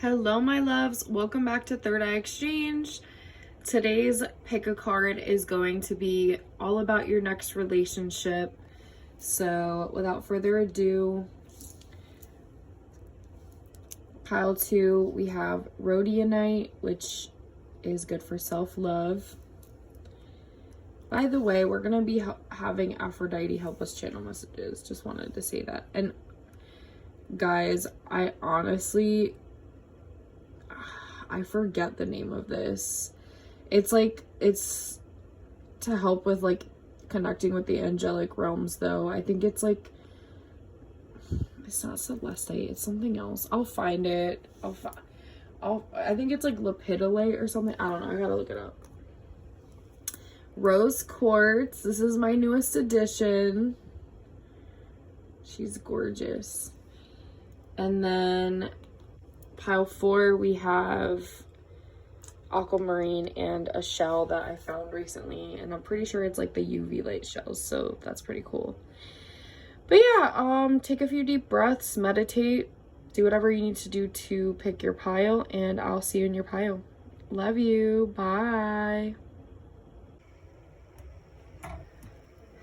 Hello, my loves. Welcome back to Third Eye Exchange. Today's pick a card is going to be all about your next relationship. So without further ado, pile 2, we have Rhodionite, which is good for self-love. By the way, we're going to be having Aphrodite help us channel messages. Just wanted to say that. And guys, I forget the name of this. It's to help with like connecting with the angelic realms though. I think it's like, it's not Celestite, it's something else. I'll find it. I think it's like Lepidolite or something. I don't know. I gotta look it up. Rose Quartz. This is my newest addition. She's gorgeous. And then pile 4, we have aquamarine and a shell that I found recently, and I'm pretty sure it's like the UV light shells, so that's pretty cool. But yeah, take a few deep breaths, meditate, do whatever you need to do to pick your pile, and I'll see you in your pile. Love you. Bye.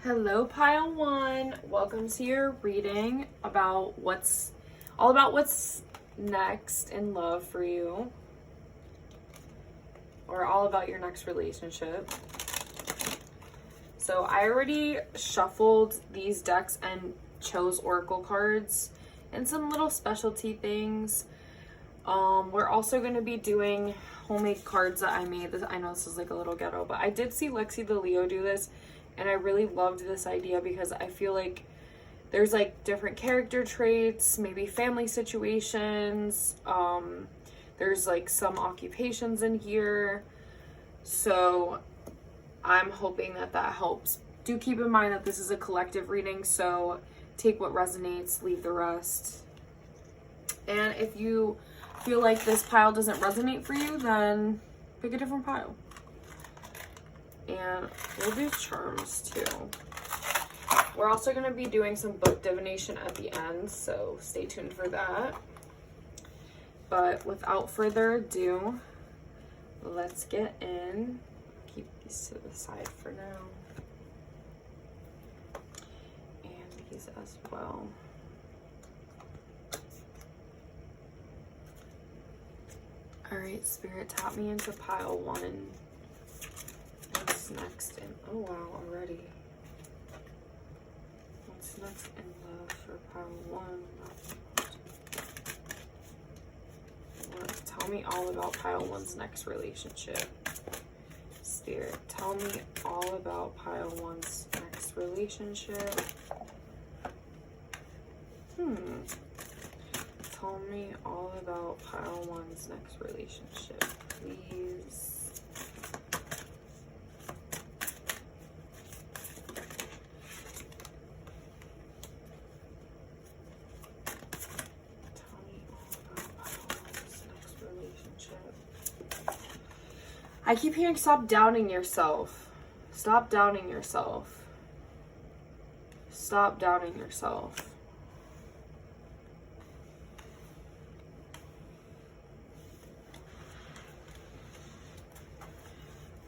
Hello, pile 1. Welcome to your reading about what's next in love for you, or all about your next relationship. So I already shuffled these decks and chose oracle cards and some little specialty things. We're also going to be doing homemade cards that I made. I know this is like a little ghetto, but I did see Lexi the Leo do this, and I really loved this idea because I feel like there's like different character traits, maybe family situations. There's like some occupations in here. So I'm hoping that helps. Do keep in mind that this is a collective reading, so take what resonates, leave the rest. And if you feel like this pile doesn't resonate for you, then pick a different pile. And we'll do charms too. We're also going to be doing some book divination at the end, so stay tuned for that. But without further ado, let's get in. Keep these to the side for now. And these as well. Alright, Spirit, tap me into pile 1. What's next in, oh wow, already. What's next in love for pile 1? Tell me all about pile 1's next relationship. Spirit, tell me all about pile 1's next relationship. Tell me all about pile 1's next relationship, please. I keep hearing stop doubting yourself. Stop doubting yourself. Stop doubting yourself.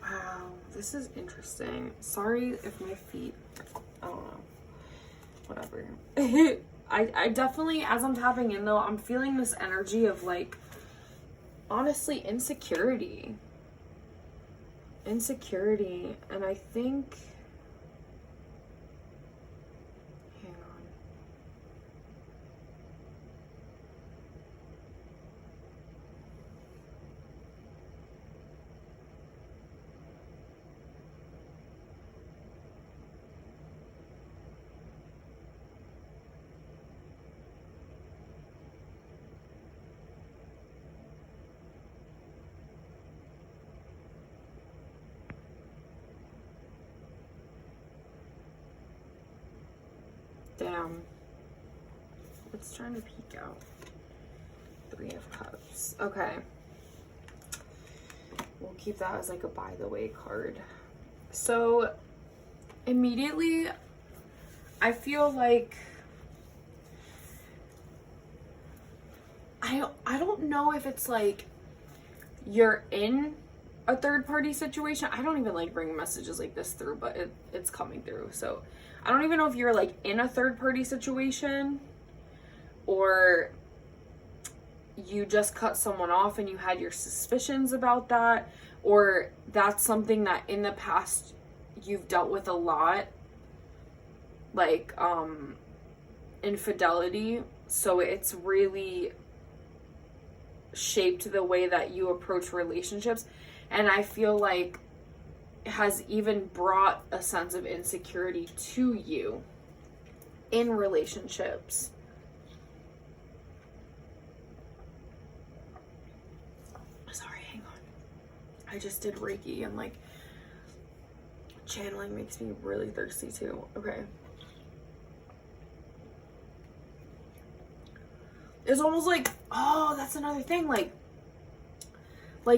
Wow, this is interesting. Sorry if my feet, I don't know. Whatever. I definitely, as I'm tapping in though, I'm feeling this energy of like, honestly, insecurity, and I think, hang on, damn. It's trying to peek out. 3 of Cups. Okay. We'll keep that as like a by the way card. So immediately I feel like I I don't know if it's like you're in a third party situation. I don't even like bringing messages like this through, but it's coming through. So I don't even know if you're like in a third party situation, or you just cut someone off and you had your suspicions about that, or that's something that in the past you've dealt with a lot, like infidelity. So it's really shaped the way that you approach relationships, and I feel like it has even brought a sense of insecurity to you in relationships. Sorry, hang on. I just did Reiki, and like channeling makes me really thirsty too. Okay. It's almost like, oh, that's another thing. Like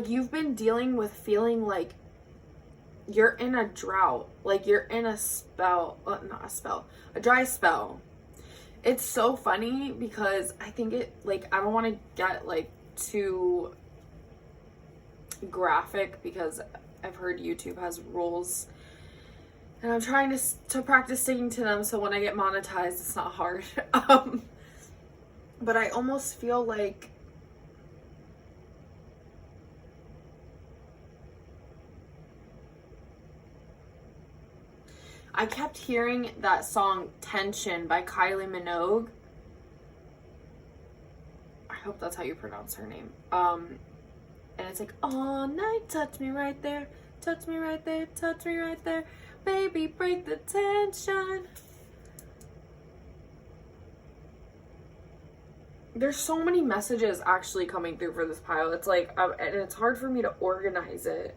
you've been dealing with feeling like you're in a drought. Like you're in a spell, not a spell, a dry spell. It's so funny because I think it, like, I don't want to get like too graphic because I've heard YouTube has rules. And I'm trying to practice sticking to them so when I get monetized, it's not hard. But I almost feel like I kept hearing that song Tension by Kylie Minogue. I hope that's how you pronounce her name. And it's like, all night, touch me right there, touch me right there, touch me right there, baby, break the tension. There's so many messages actually coming through for this pile. It's like, and it's hard for me to organize it.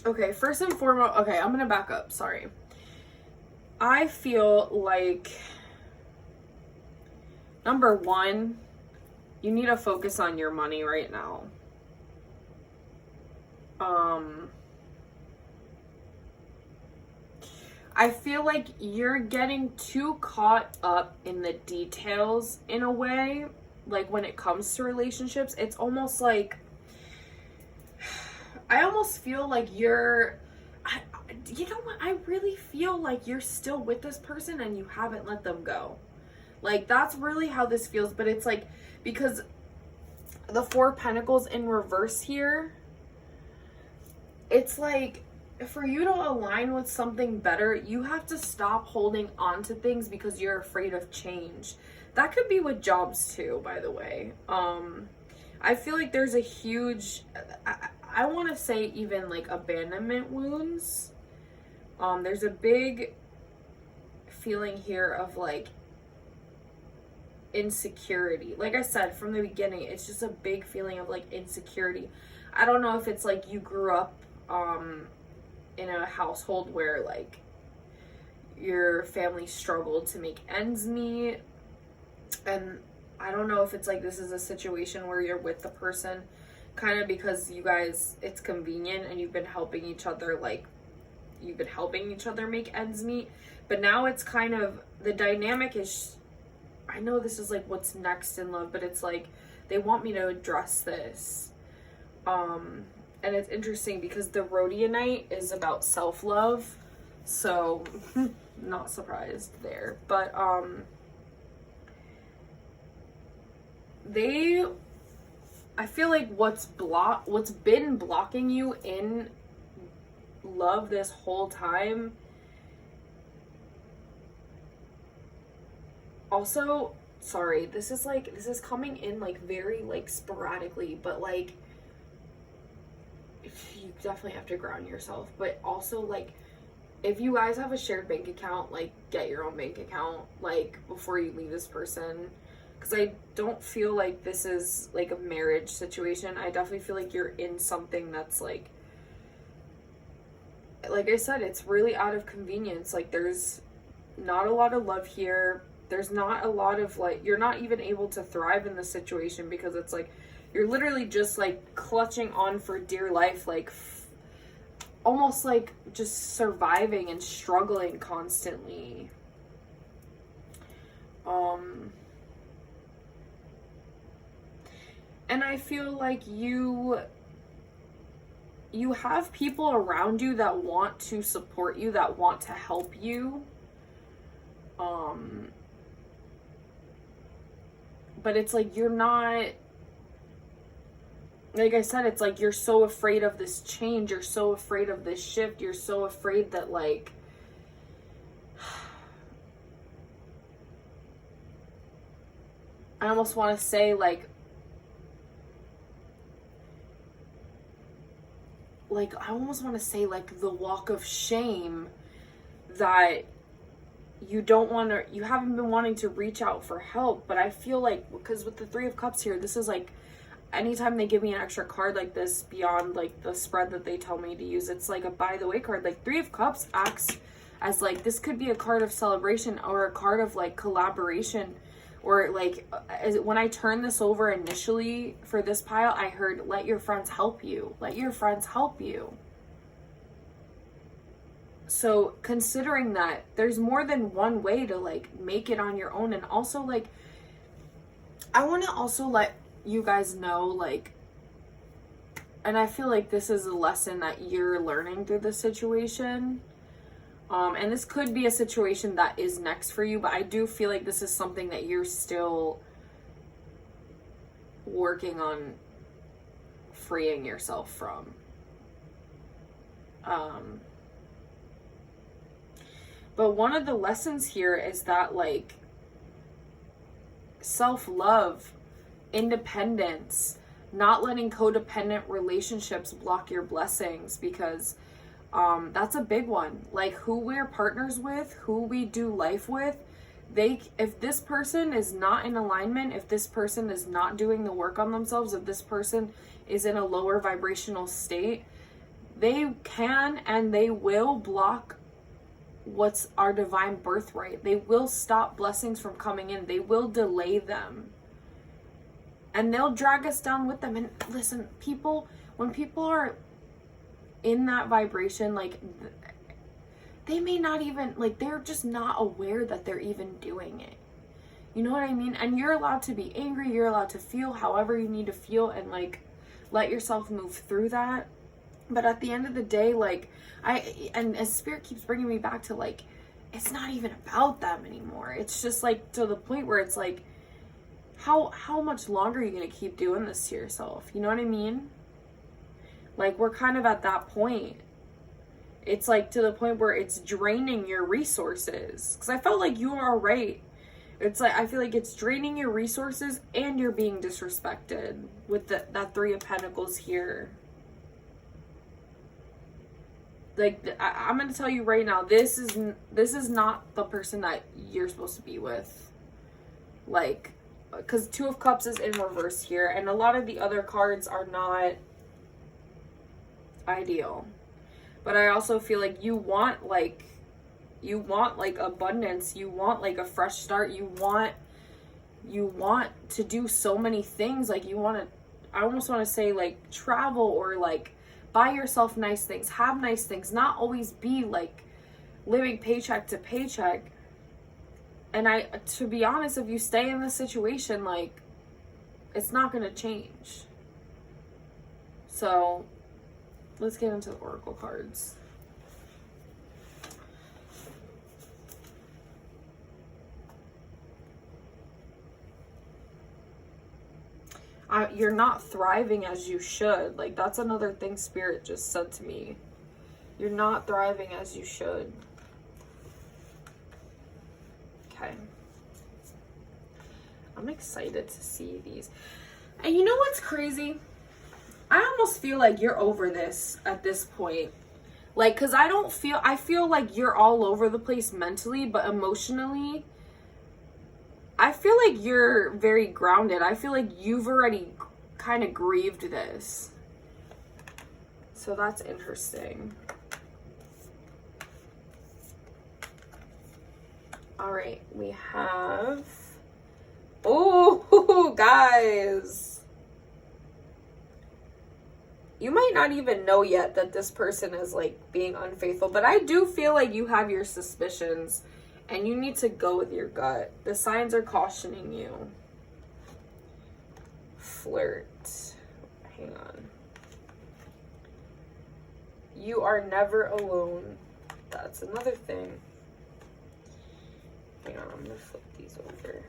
Okay, first and foremost, okay, I'm gonna back up, sorry. I feel like, number one, you need to focus on your money right now. I feel like you're getting too caught up in the details in a way. Like when it comes to relationships, it's almost like, I almost feel like you know what? I really feel like you're still with this person and you haven't let them go. Like that's really how this feels. But it's like, because the Four of Pentacles in reverse here, it's like, for you to align with something better, you have to stop holding on to things because you're afraid of change. That could be with jobs too, by the way. I feel like there's a huge, I want to say even like abandonment wounds. There's a big feeling here of like insecurity. Like I said from the beginning, it's just a big feeling of like insecurity. I don't know if it's like you grew up in a household where like your family struggled to make ends meet, and I don't know if it's like this is a situation where you're with the person kind of because you guys, it's convenient and you've been helping each other, like you've been helping each other make ends meet, but now it's kind of, the dynamic is, I know this is like what's next in love, but it's like they want me to address this. And it's interesting because the rhodionite is about self-love, so not surprised there. But I feel like what's been blocking you in love this whole time. Also, sorry, this is coming in like very like sporadically, but like you definitely have to ground yourself. But also, like, if you guys have a shared bank account, like get your own bank account like before you leave this person, because I don't feel like this is like a marriage situation. I definitely feel like you're in something that's like I said, it's really out of convenience. Like there's not a lot of love here. There's not a lot of like, you're not even able to thrive in this situation because it's like you're literally just like clutching on for dear life, like almost like just surviving and struggling constantly. And I feel like you have people around you that want to support you, that want to help you. But it's like you're not, like I said, it's like you're so afraid of this change, you're so afraid of this shift, you're so afraid that like I almost want to say like I almost want to say like the walk of shame that you haven't been wanting to reach out for help. But I feel like, because with the Three of Cups here, this is like, anytime they give me an extra card like this beyond like the spread that they tell me to use, it's like a by the way card. Like Three of Cups acts as like, this could be a card of celebration or a card of like collaboration, or like when I turned this over initially for this pile, I heard, let your friends help you. Let your friends help you. So considering that there's more than one way to like make it on your own. And also like, I want to also let you guys know, like, and I feel like this is a lesson that you're learning through this situation. And this could be a situation that is next for you, but I do feel like this is something that you're still working on freeing yourself from. But one of the lessons here is that like self-love, independence, not letting codependent relationships block your blessings, because that's a big one. Like who we're partners with, who we do life with, if this person is not in alignment, if this person is not doing the work on themselves, if this person is in a lower vibrational state, they can and they will block what's our divine birthright. They will stop blessings from coming in. They will delay them. And they'll drag us down with them. And listen, when people are in that vibration, like they may not even, like they're just not aware that they're even doing it. You know what I mean? And you're allowed to be angry. You're allowed to feel however you need to feel and like let yourself move through that. But at the end of the day, like and as Spirit keeps bringing me back to like, it's not even about them anymore. It's just like to the point where it's like, how much longer are you going to keep doing this to yourself? You know what I mean? Like we're kind of at that point. It's like to the point where it's draining your resources. Because I felt like you were alright. It's like, I feel like it's draining your resources and you're being disrespected with that Three of Pentacles here. Like, I'm going to tell you right now, this is not the person that you're supposed to be with. Like, because Two of Cups is in reverse here, and a lot of the other cards are not ideal. But I also feel like you want like abundance, you want like a fresh start, you want to do so many things. Like I almost want to say like travel, or like buy yourself nice things, have nice things, not always be like living paycheck to paycheck. And to be honest, if you stay in this situation, like it's not going to change. So let's get into the Oracle cards. You're not thriving as you should. Like, that's another thing Spirit just said to me. You're not thriving as you should. Okay. I'm excited to see these. And you know what's crazy? I almost feel like you're over this at this point. Like, because I feel like you're all over the place mentally, but emotionally, I feel like you're very grounded. I feel like you've already kind of grieved this. So that's interesting. All right, we have, oh, guys. you might not even know yet that this person is like being unfaithful, but I do feel like you have your suspicions and you need to go with your gut. The signs are cautioning you. Flirt. Hang on. You are never alone. That's another thing. Hang on, I'm gonna flip these over.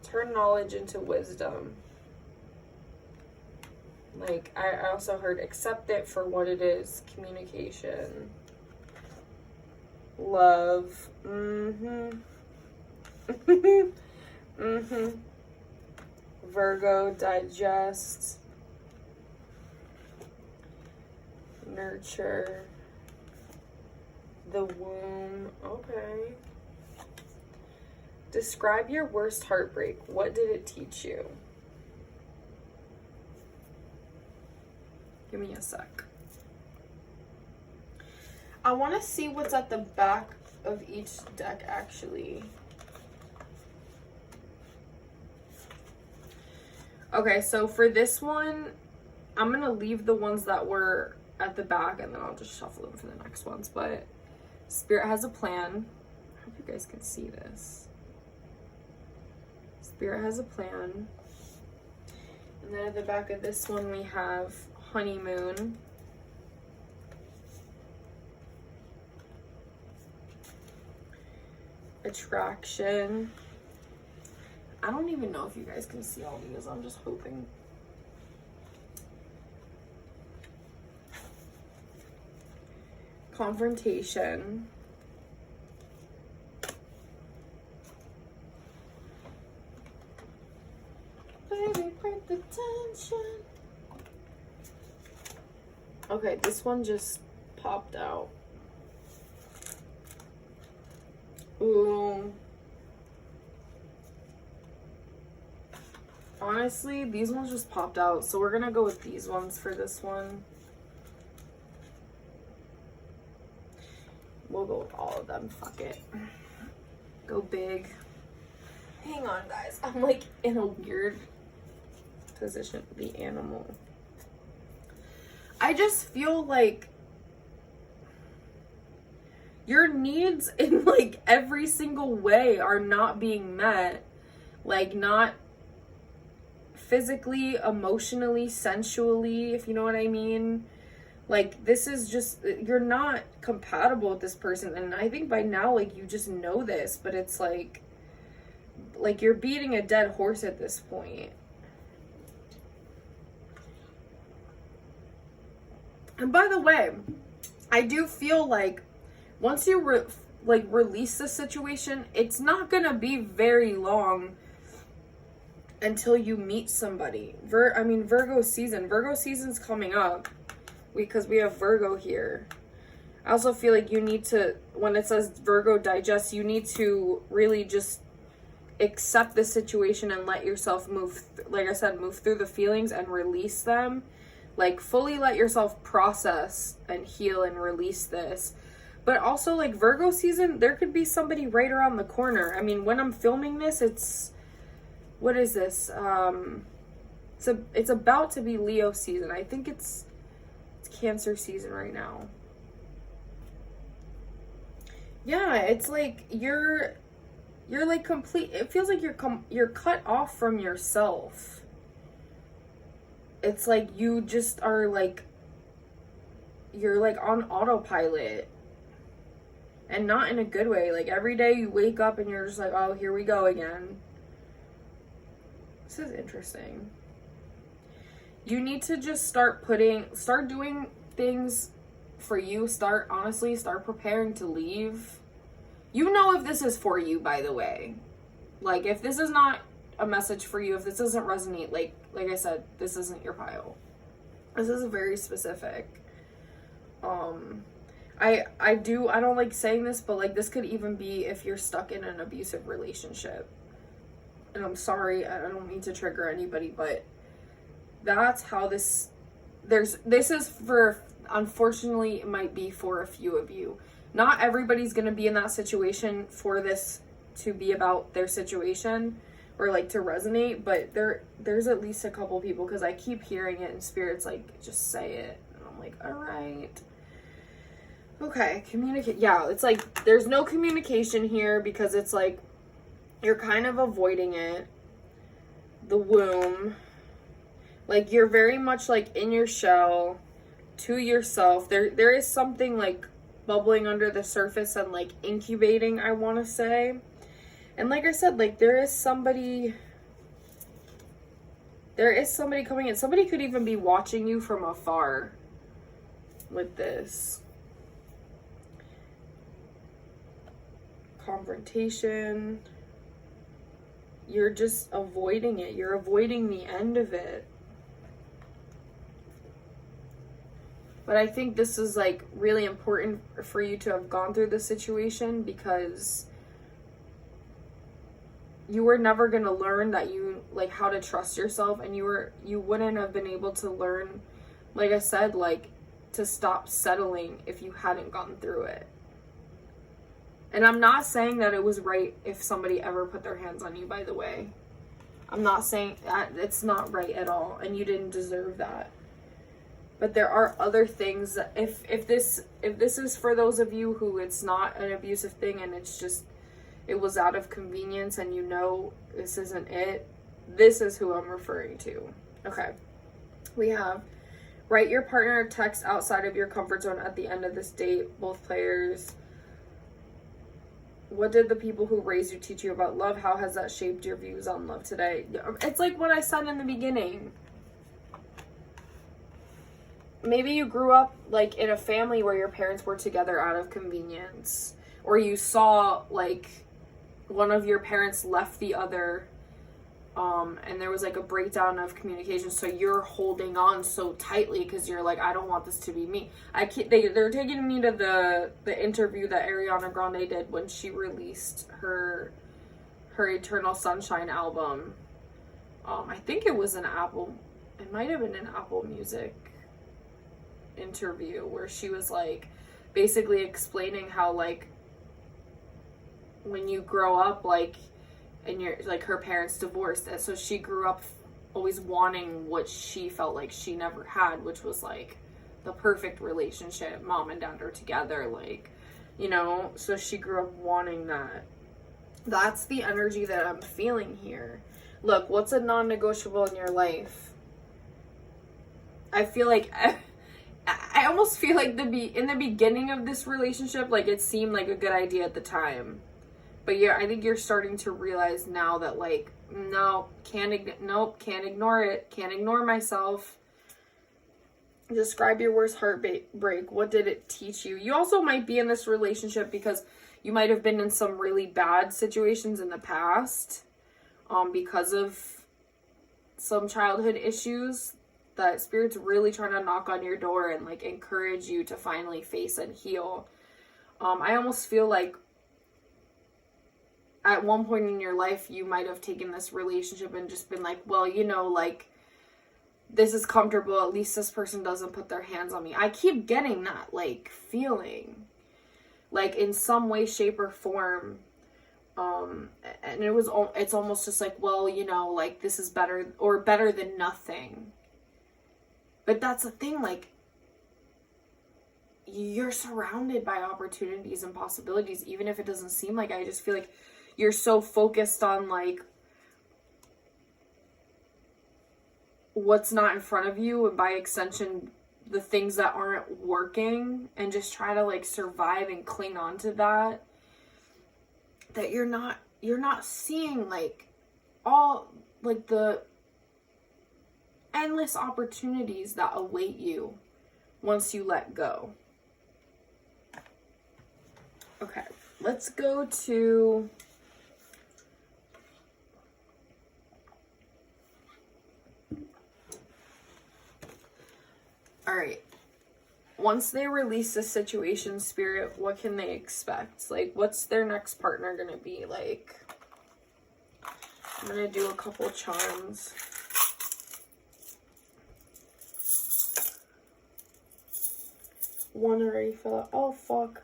Turn knowledge into wisdom. Like, I also heard accept it for what it is. Communication. Love. Virgo, digest. Nurture. The womb. Okay. Describe your worst heartbreak. What did it teach you? Give me a sec. I want to see what's at the back of each deck, actually. Okay, so for this one, I'm going to leave the ones that were at the back, and then I'll just shuffle them for the next ones. But Spirit has a plan. I hope you guys can see this. Spirit has a plan. And then at the back of this one, we have honeymoon. Attraction. I don't even know if you guys can see all these. I'm just hoping. Confrontation. Baby, break the tension. Okay, this one just popped out. Ooh. Honestly, these ones just popped out, so we're gonna go with these ones for this one. We'll go with all of them. Fuck it. Go big. Hang on, guys. I'm like in a weird position. The animal. I just feel like your needs in like every single way are not being met. Like, not physically, emotionally, sensually, if you know what I mean. Like, this is just, you're not compatible with this person. And I think by now, like, you just know this, but it's like you're beating a dead horse at this point. And by the way, I do feel like once you release the situation, it's not gonna be very long until you meet somebody. Virgo season's coming up because we have Virgo here. I also feel like you need to, when it says Virgo digest, you need to really just accept the situation and let yourself move through the feelings and release them. Like, fully let yourself process and heal and release this. But also, like, Virgo season, there could be somebody right around the corner. I mean, when I'm filming this, it's, what is this? It's about to be Leo season. I think it's Cancer season right now. Yeah, it's like you're like complete. It feels like you're cut off from yourself. It's like you just are like, you're like on autopilot, and not in a good way. Like, every day you wake up and you're just like, oh, here we go again. This is interesting. You need to just start doing things for you. Start preparing to leave. You know if this is for you, by the way. Like, if this is not a message for you, if this doesn't resonate, like I said, this isn't your pile. This is very specific. I don't like saying this, but like, this could even be if you're stuck in an abusive relationship. And I'm sorry, I don't mean to trigger anybody, but that's how this is for, unfortunately, it might be for a few of you. Not everybody's going to be in that situation for this to be about their situation, or like to resonate, but there's at least a couple people, because I keep hearing it in spirits like, just say it, and I'm like, all right. Okay, communicate. Yeah, it's like there's no communication here, because it's like you're kind of avoiding it. The womb, like you're very much like in your shell to yourself. There is something like bubbling under the surface and like incubating, I want to say. And like I said, like there is somebody coming in. Somebody could even be watching you from afar with this. Confrontation. You're just avoiding it. You're avoiding the end of it. But I think this is like really important for you to have gone through this situation, because you were never going to learn that you like how to trust yourself, and you wouldn't have been able to learn, like I said, like to stop settling if you hadn't gone through it. And I'm not saying that it was right if somebody ever put their hands on you, by the way. I'm not saying that. It's not right at all, and you didn't deserve that. But there are other things that if this is for those of you who it's not an abusive thing, and it's just, it was out of convenience, and you know this isn't it, this is who I'm referring to. Okay. We have, write your partner a text outside of your comfort zone at the end of this date, both players. What did the people who raised you teach you about love? How has that shaped your views on love today? It's like what I said in the beginning. Maybe you grew up like in a family where your parents were together out of convenience, or you saw like one of your parents left the other, and there was like a breakdown of communication, so you're holding on so tightly because you're like, I don't want this to be me. They're taking me to the interview that Ariana Grande did when she released her Eternal Sunshine album. I think it was it might have been an Apple Music interview, where she was like basically explaining how like when you grow up, like, and you're like, her parents divorced, and so she grew up always wanting what she felt like she never had, which was like the perfect relationship. Mom and dad are together, like, you know, so she grew up wanting that. That's the energy that I'm feeling here. Look, what's a non-negotiable in your life? I feel like I almost feel like in the beginning of this relationship, like it seemed like a good idea at the time. But yeah, I think you're starting to realize now that like, no, can't ignore it. Can't ignore myself. Describe your worst heartbreak. What did it teach you? You also might be in this relationship because you might have been in some really bad situations in the past, because of some childhood issues that Spirit's really trying to knock on your door and like encourage you to finally face and heal. I almost feel like at one point in your life, you might have taken this relationship and just been like, well, you know, like, this is comfortable. At least this person doesn't put their hands on me. I keep getting that, like, feeling. Like, in some way, shape, or form. And it's almost just like, well, you know, like, this is better, or better than nothing. But that's the thing, like, you're surrounded by opportunities and possibilities, even if it doesn't seem like. I just feel like you're so focused on like what's not in front of you, and by extension the things that aren't working, and just try to like survive and cling on to that you're not seeing like all like the endless opportunities that await you once you let go. Okay, let's go to all right. Once they release this situation, Spirit, what can they expect? Like, what's their next partner gonna be like? I'm gonna do a couple charms. One already fell out. Oh, fuck.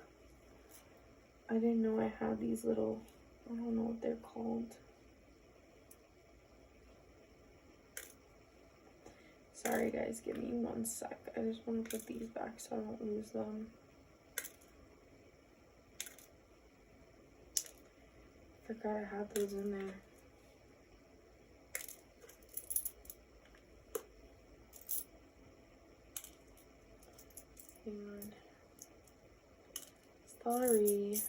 I didn't know I had these little, I don't know what they're called. Sorry guys, give me 1 sec. I just want to put these back so I don't lose them. Forgot I had those in there. Hang on. Sorry.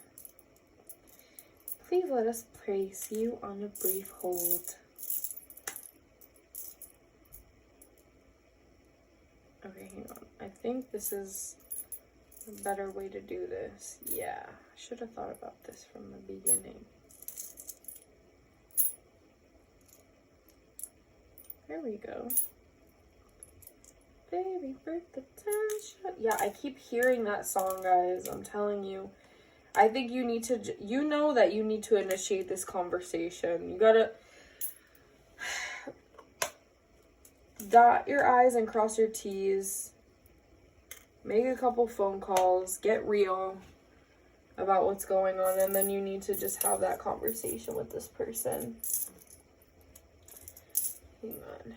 Please let us place you on a brief hold. Okay, hang on. I think this is a better way to do this. Yeah, I should have thought about this from the beginning. There we go. Baby, break the tension. Yeah, I keep hearing that song, guys. I'm telling you. I think you need to, you know that you need to initiate this conversation. You gotta dot your I's and cross your T's. Make a couple phone calls. Get real about what's going on. And then you need to just have that conversation with this person. Hang on.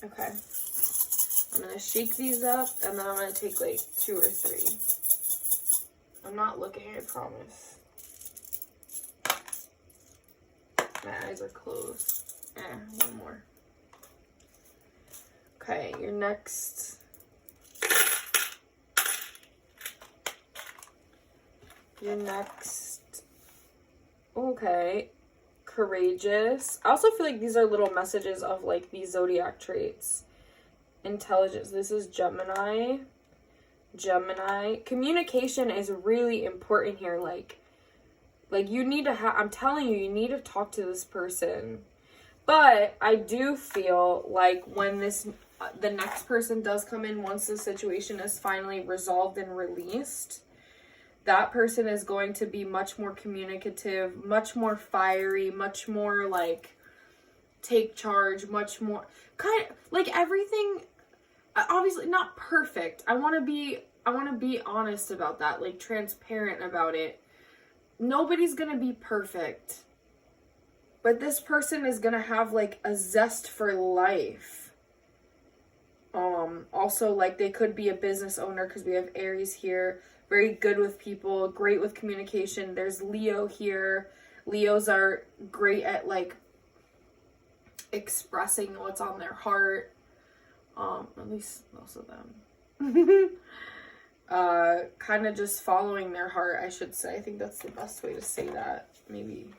Okay. I'm going to shake these up, and then I'm going to take like 2 or 3. I'm not looking, I promise. My eyes are closed. One more. Okay, your next. Okay. Courageous. I also feel like these are little messages of like these zodiac traits. Intelligence. This is Gemini. Communication is really important here. Like you need to I'm telling you, you need to talk to this person. But I do feel like when the next person does come in, once the situation is finally resolved and released, that person is going to be much more communicative, much more fiery, much more like take charge, much more kind of like everything. Obviously not perfect. I want to be honest about that, like transparent about it. Nobody's going to be perfect. But this person is going to have like a zest for life. Also like they could be a business owner because we have Aries here. Very good with people, great with communication. There's Leo here. Leos are great at like expressing what's on their heart. At least most of them. Kind of just following their heart, I should say. I think that's the best way to say that, maybe.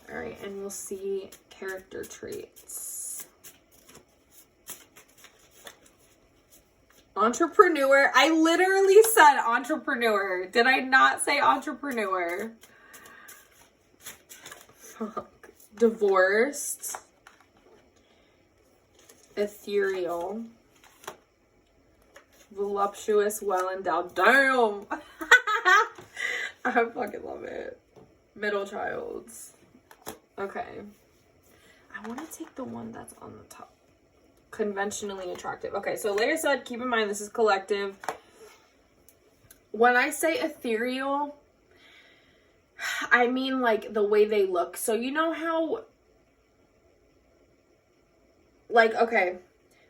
All right, and we'll see character traits. Entrepreneur. I literally said entrepreneur. Did I not say entrepreneur? Fuck. Divorced. Ethereal. Voluptuous, well-endowed. Damn! I fucking love it. Middle childs. Okay. I want to take the one that's on the top. Conventionally attractive. Okay, so like I said, keep in mind this is collective. When I say ethereal, I mean like the way they look. So you know how, like, okay,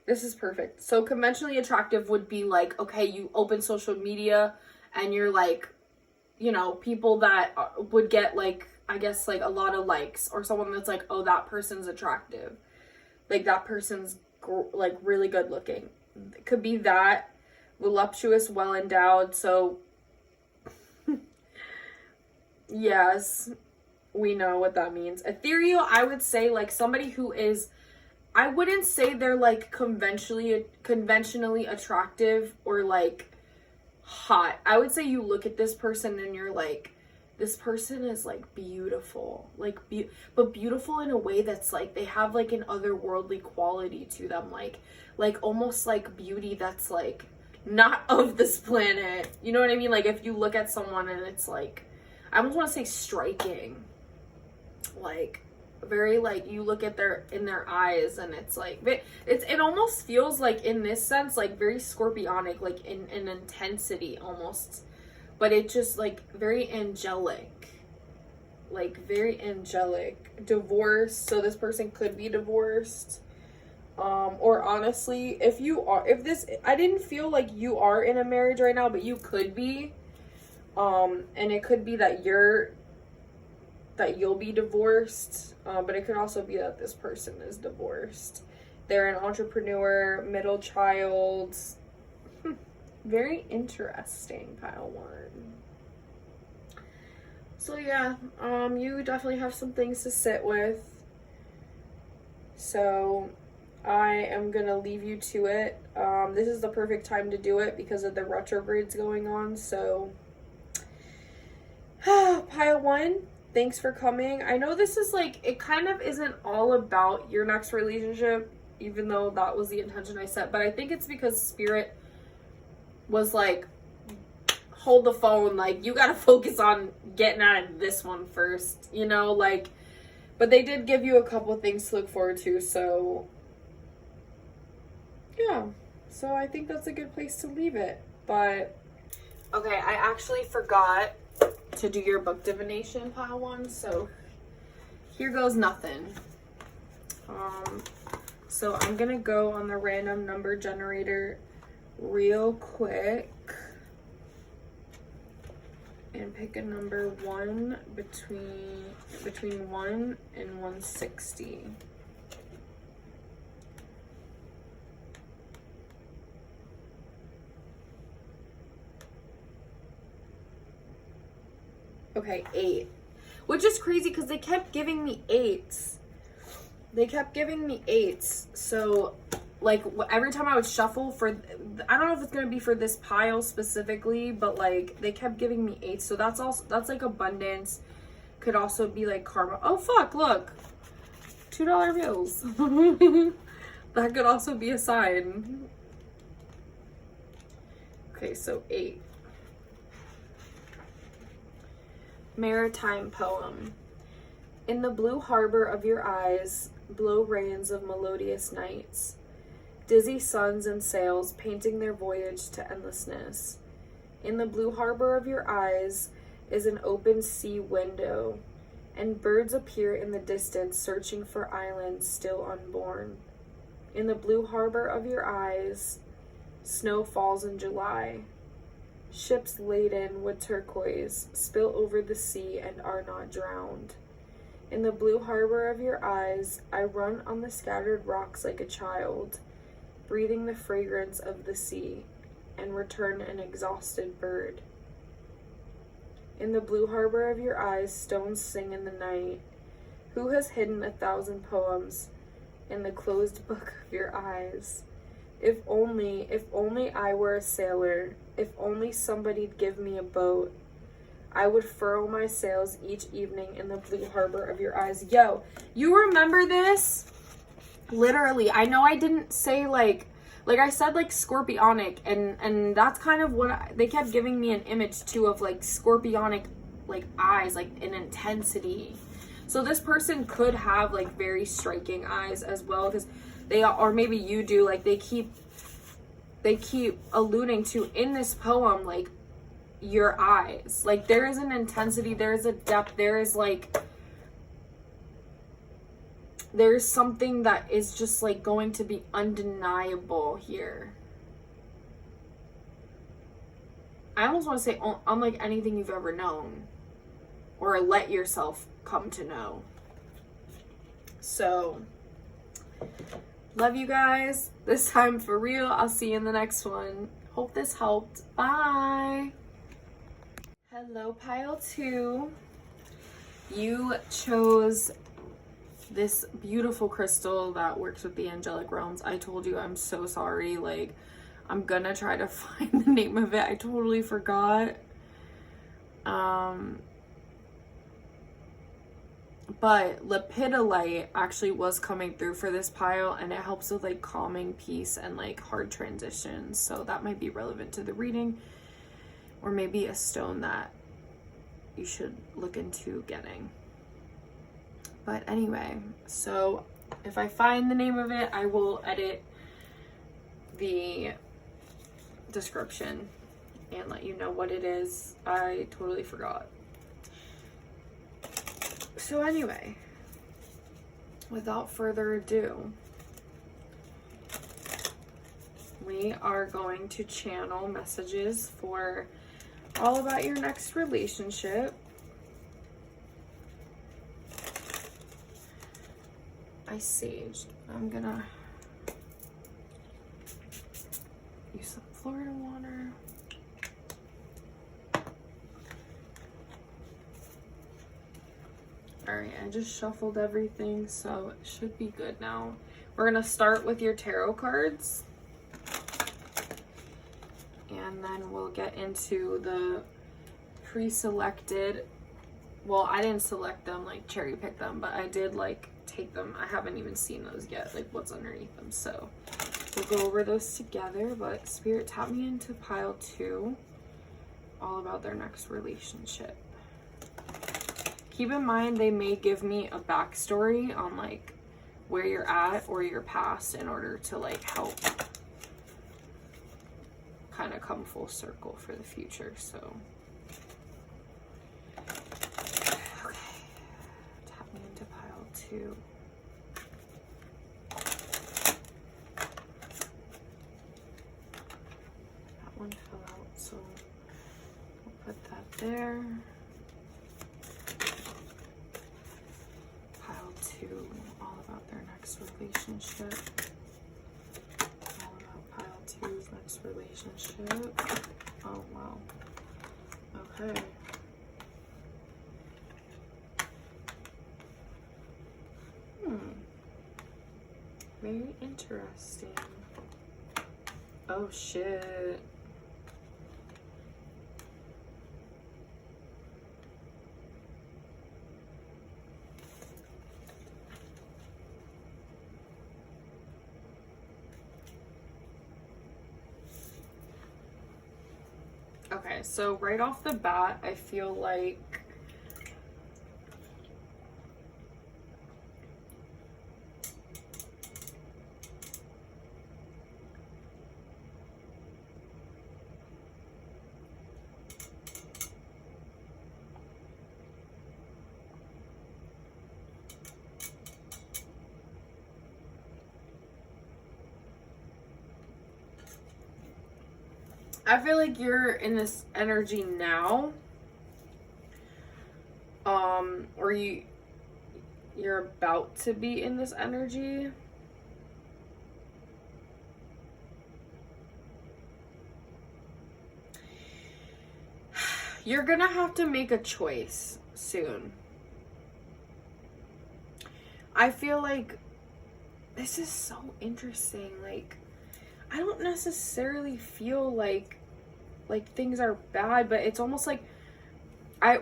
this is perfect. So conventionally attractive would be like, okay, you open social media and you're like, you know, people that would get like, I guess like a lot of likes, or someone that's like, oh, that person's attractive. Like that person's like really good looking. It could be that. Voluptuous, well endowed. So yes, we know what that means. Ethereal, I would say like somebody who is, I wouldn't say they're like conventionally attractive or like hot. I would say you look at this person and you're like, this person is like beautiful, like but beautiful in a way that's like they have like an otherworldly quality to them, like almost like beauty that's like not of this planet. You know what I mean? Like if you look at someone and it's like, I almost want to say striking, like very like you look at in their eyes and it's like it almost feels like in this sense like very scorpionic, like in intensity almost. But it's just like very angelic. like very angelic. Divorced, so this person could be divorced. Or honestly, I didn't feel like you are in a marriage right now, but you could be. And it could be that you'll be divorced. But it could also be that this person is divorced. They're an entrepreneur, middle child. Very interesting, pile one. So yeah, you definitely have some things to sit with. So I am gonna leave you to it. This is the perfect time to do it because of the retrogrades going on. So pile one, thanks for coming. I know this is like, it kind of isn't all about your next relationship, even though that was the intention I set, but I think it's because Spirit was like, hold the phone, like, you gotta focus on getting out of this one first, you know, like, but they did give you a couple things to look forward to, so yeah, so I think that's a good place to leave it. But okay, I actually forgot to do your book divination, pile one, so here goes nothing. So I'm gonna go on the random number generator real quick and pick a number 1 between 1 and 160. Okay, 8. Which is crazy because they kept giving me 8s. So like every time I would shuffle for, I don't know if it's gonna be for this pile specifically, but like they kept giving me 8s. So that's like abundance. Could also be like karma. Oh fuck, look, $2 bills. That could also be a sign. Okay, so 8. Maritime poem. In the blue harbor of your eyes blow rains of melodious nights, dizzy suns and sails painting their voyage to endlessness. In the blue harbor of your eyes is an open sea window, and birds appear in the distance searching for islands still unborn. In the blue harbor of your eyes, snow falls in July. Ships laden with turquoise spill over the sea and are not drowned. In the blue harbor of your eyes, I run on the scattered rocks like a child, breathing the fragrance of the sea, and return an exhausted bird. In the blue harbor of your eyes, stones sing in the night. Who has hidden 1,000 poems in the closed book of your eyes? If only I were a sailor, if only somebody'd give me a boat, I would furl my sails each evening in the blue harbor of your eyes. Yo, you remember this? Literally, I know I didn't say like I said like scorpionic, and that's kind of what they kept giving me an image too of, like scorpionic like eyes, like an intensity. So this person could have like very striking eyes as well, because they, or maybe you do, like they keep alluding to in this poem like your eyes, like there is an intensity, there is a depth, there's something that is just like going to be undeniable here. I almost want to say unlike anything you've ever known or let yourself come to know. So love you guys this time for real. I'll see you in the next one. Hope this helped. Bye. Hello, pile 2. You chose this beautiful crystal that works with the angelic realms. I told you, I'm so sorry. Like, I'm gonna try to find the name of it. I totally forgot. But lepidolite actually was coming through for this pile, and it helps with like calming peace and like hard transitions. So that might be relevant to the reading, or maybe a stone that you should look into getting. But anyway, so if I find the name of it, I will edit the description and let you know what it is. I totally forgot. So anyway, without further ado, we are going to channel messages for all about your next relationship. I saged. I'm gonna use some Florida water. Alright, I just shuffled everything, so it should be good now. We're gonna start with your tarot cards. And then we'll get into the pre-selected. Well, I didn't select them, like cherry pick them, but I did like take them. I haven't even seen those yet, like what's underneath them. So we'll go over those together. But Spirit, tap me into pile 2, all about their next relationship. Keep in mind, they may give me a backstory on like where you're at or your past in order to like help kind of come full circle for the future. So okay, tap me into pile 2. That one fell out, so we'll put that there. Pile 2, all about their next relationship. All about pile 2's next relationship. Oh wow. Okay. Very interesting. Oh shit. Okay, so right off the bat, I feel like you're in this energy now, or you're about to be in this energy. You're gonna have to make a choice soon. I feel like this is so interesting. Like, I don't necessarily feel like things are bad, but it's almost like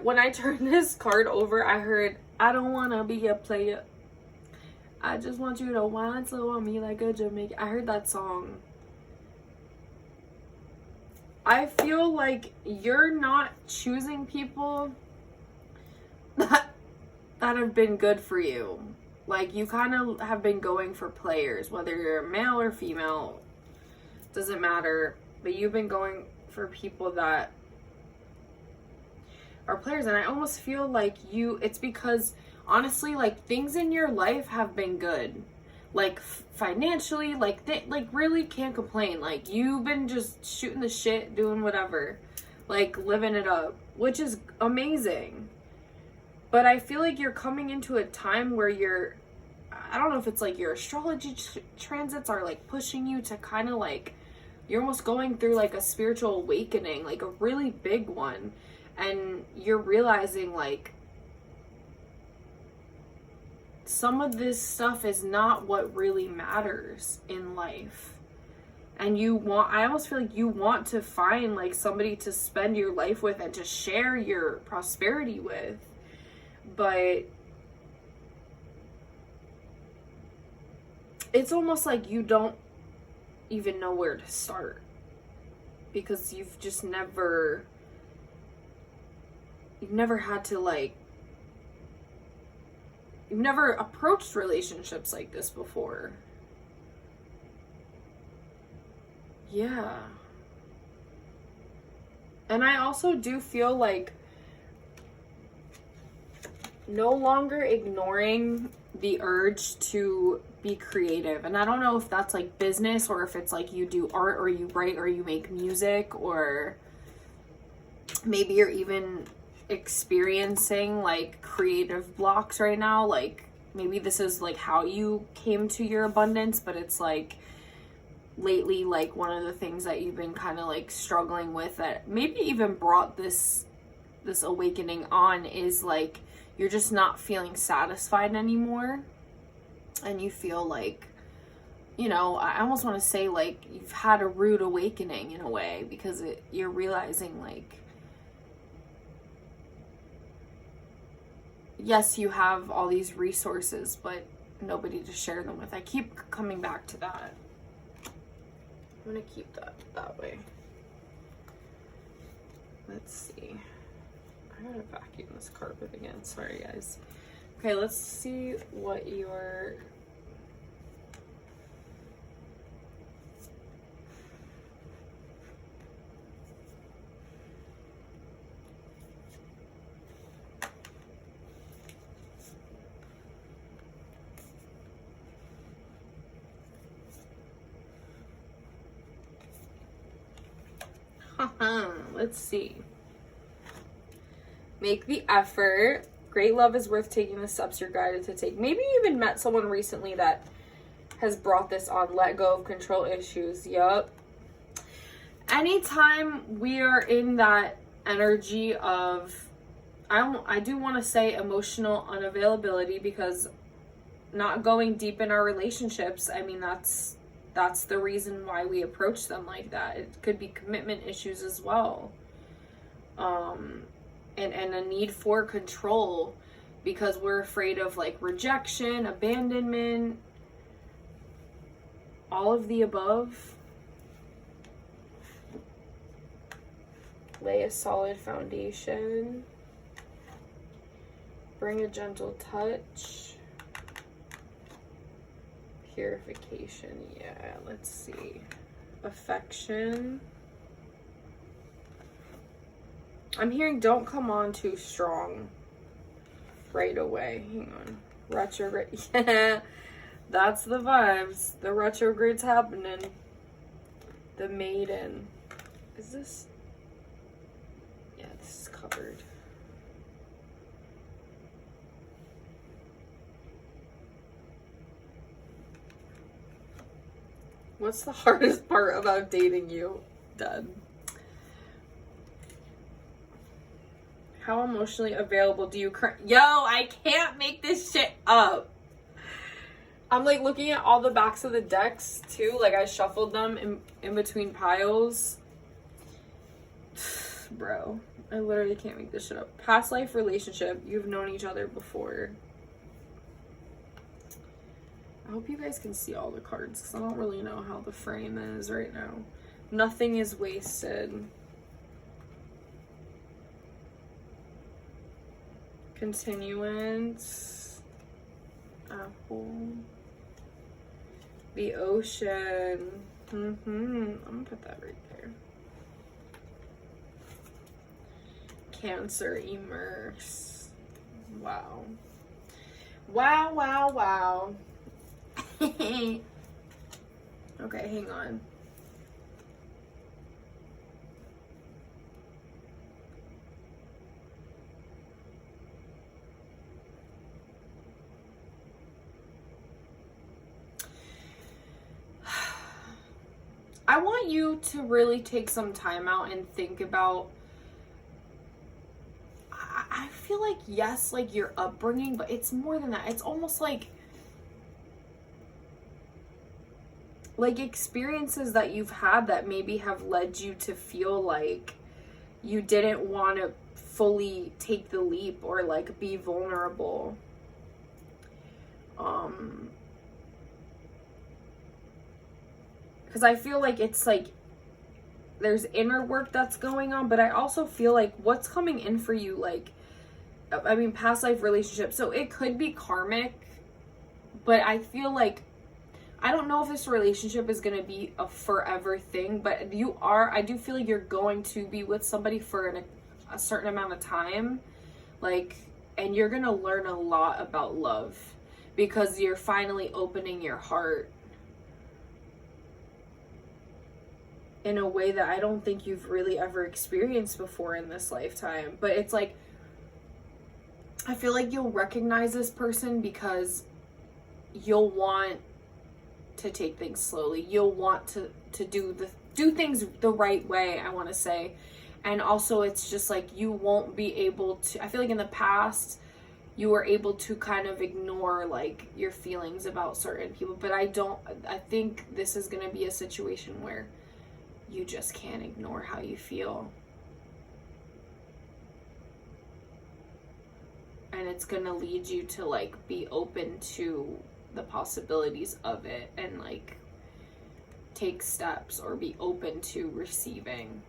when I turned this card over, I heard, I don't want to be a player. I just want you to whine slow on me like a Jamaican. I heard that song. I feel like you're not choosing people that have been good for you. Like, you kind of have been going for players, whether you're male or female, doesn't matter. But you've been going for people that are players. And I almost feel like it's because, honestly, like, things in your life have been good. Like, financially, like, really can't complain. Like, you've been just shooting the shit, doing whatever. Like, living it up, which is amazing. But I feel like you're coming into a time where I don't know if it's like your astrology transits are like pushing you to kind of like, you're almost going through like a spiritual awakening, like a really big one. And you're realizing like some of this stuff is not what really matters in life. And I almost feel like you want to find like somebody to spend your life with and to share your prosperity with. But it's almost like you don't even know where to start, because you've never had to like, you've never approached relationships like this before. Yeah. And I also do feel like no longer ignoring the urge to be creative. And I don't know if that's like business or if it's like you do art or you write or you make music, or maybe you're even experiencing like creative blocks right now. Like maybe this is like how you came to your abundance, but it's like lately, like one of the things that you've been kind of like struggling with that maybe even brought this awakening on is like you're just not feeling satisfied anymore, and you feel like, you know, I almost want to say like you've had a rude awakening in a way, because you're realizing like, yes, you have all these resources, but nobody to share them with. I keep coming back to that. I'm gonna keep that way. Let's see. I gotta vacuum this carpet again. Sorry, guys. Okay, let's see what your let's see. Make the effort. Great love is worth taking the steps you're guided to take. Maybe you even met someone recently that has brought this on. Let go of control issues. Yup. Anytime we are in that energy of, I do want to say emotional unavailability, because not going deep in our relationships, I mean, that's the reason why we approach them like that. It could be commitment issues as well. And a need for control, because we're afraid of like rejection, abandonment, all of the above. Lay a solid foundation. Bring a gentle touch. Purification, yeah, let's see. Affection. I'm hearing don't come on too strong right away. Hang on. Retrograde. Yeah, that's the vibes. The retrograde's happening. The maiden. Is this? Yeah, this is covered. What's the hardest part about dating you? Dead. How emotionally available do you Yo, I can't make this shit up. I'm like looking at all the backs of the decks too. Like I shuffled them in between piles. Bro, I literally can't make this shit up. Past life relationship. You've known each other before. I hope you guys can see all the cards, because I don't really know how the frame is right now. Nothing is wasted. Continuance. Apple. The ocean. I'm gonna put that right there. Cancer, immerse. Wow. Wow, wow, wow. Okay, hang on. I want you to really take some time out and think about, I feel like, yes, like your upbringing, but it's more than that. It's almost like experiences that you've had that maybe have led you to feel like you didn't want to fully take the leap or like be vulnerable. Because I feel like it's like there's inner work that's going on, but I also feel like what's coming in for you, like, I mean, past life relationship, so it could be karmic, but I feel like, I don't know if this relationship is going to be a forever thing, but I do feel like you're going to be with somebody for a certain amount of time. Like, and you're gonna learn a lot about love because you're finally opening your heart in a way that I don't think you've really ever experienced before in this lifetime. But it's like, I feel like you'll recognize this person because you'll want to take things slowly. You'll want to do things the right way, I want to say. And also it's just like, you won't be able to, I feel like in the past you were able to kind of ignore like your feelings about certain people, but I think this is going to be a situation where you just can't ignore how you feel. And it's going to lead you to like be open to the possibilities of it and like take steps or be open to receiving.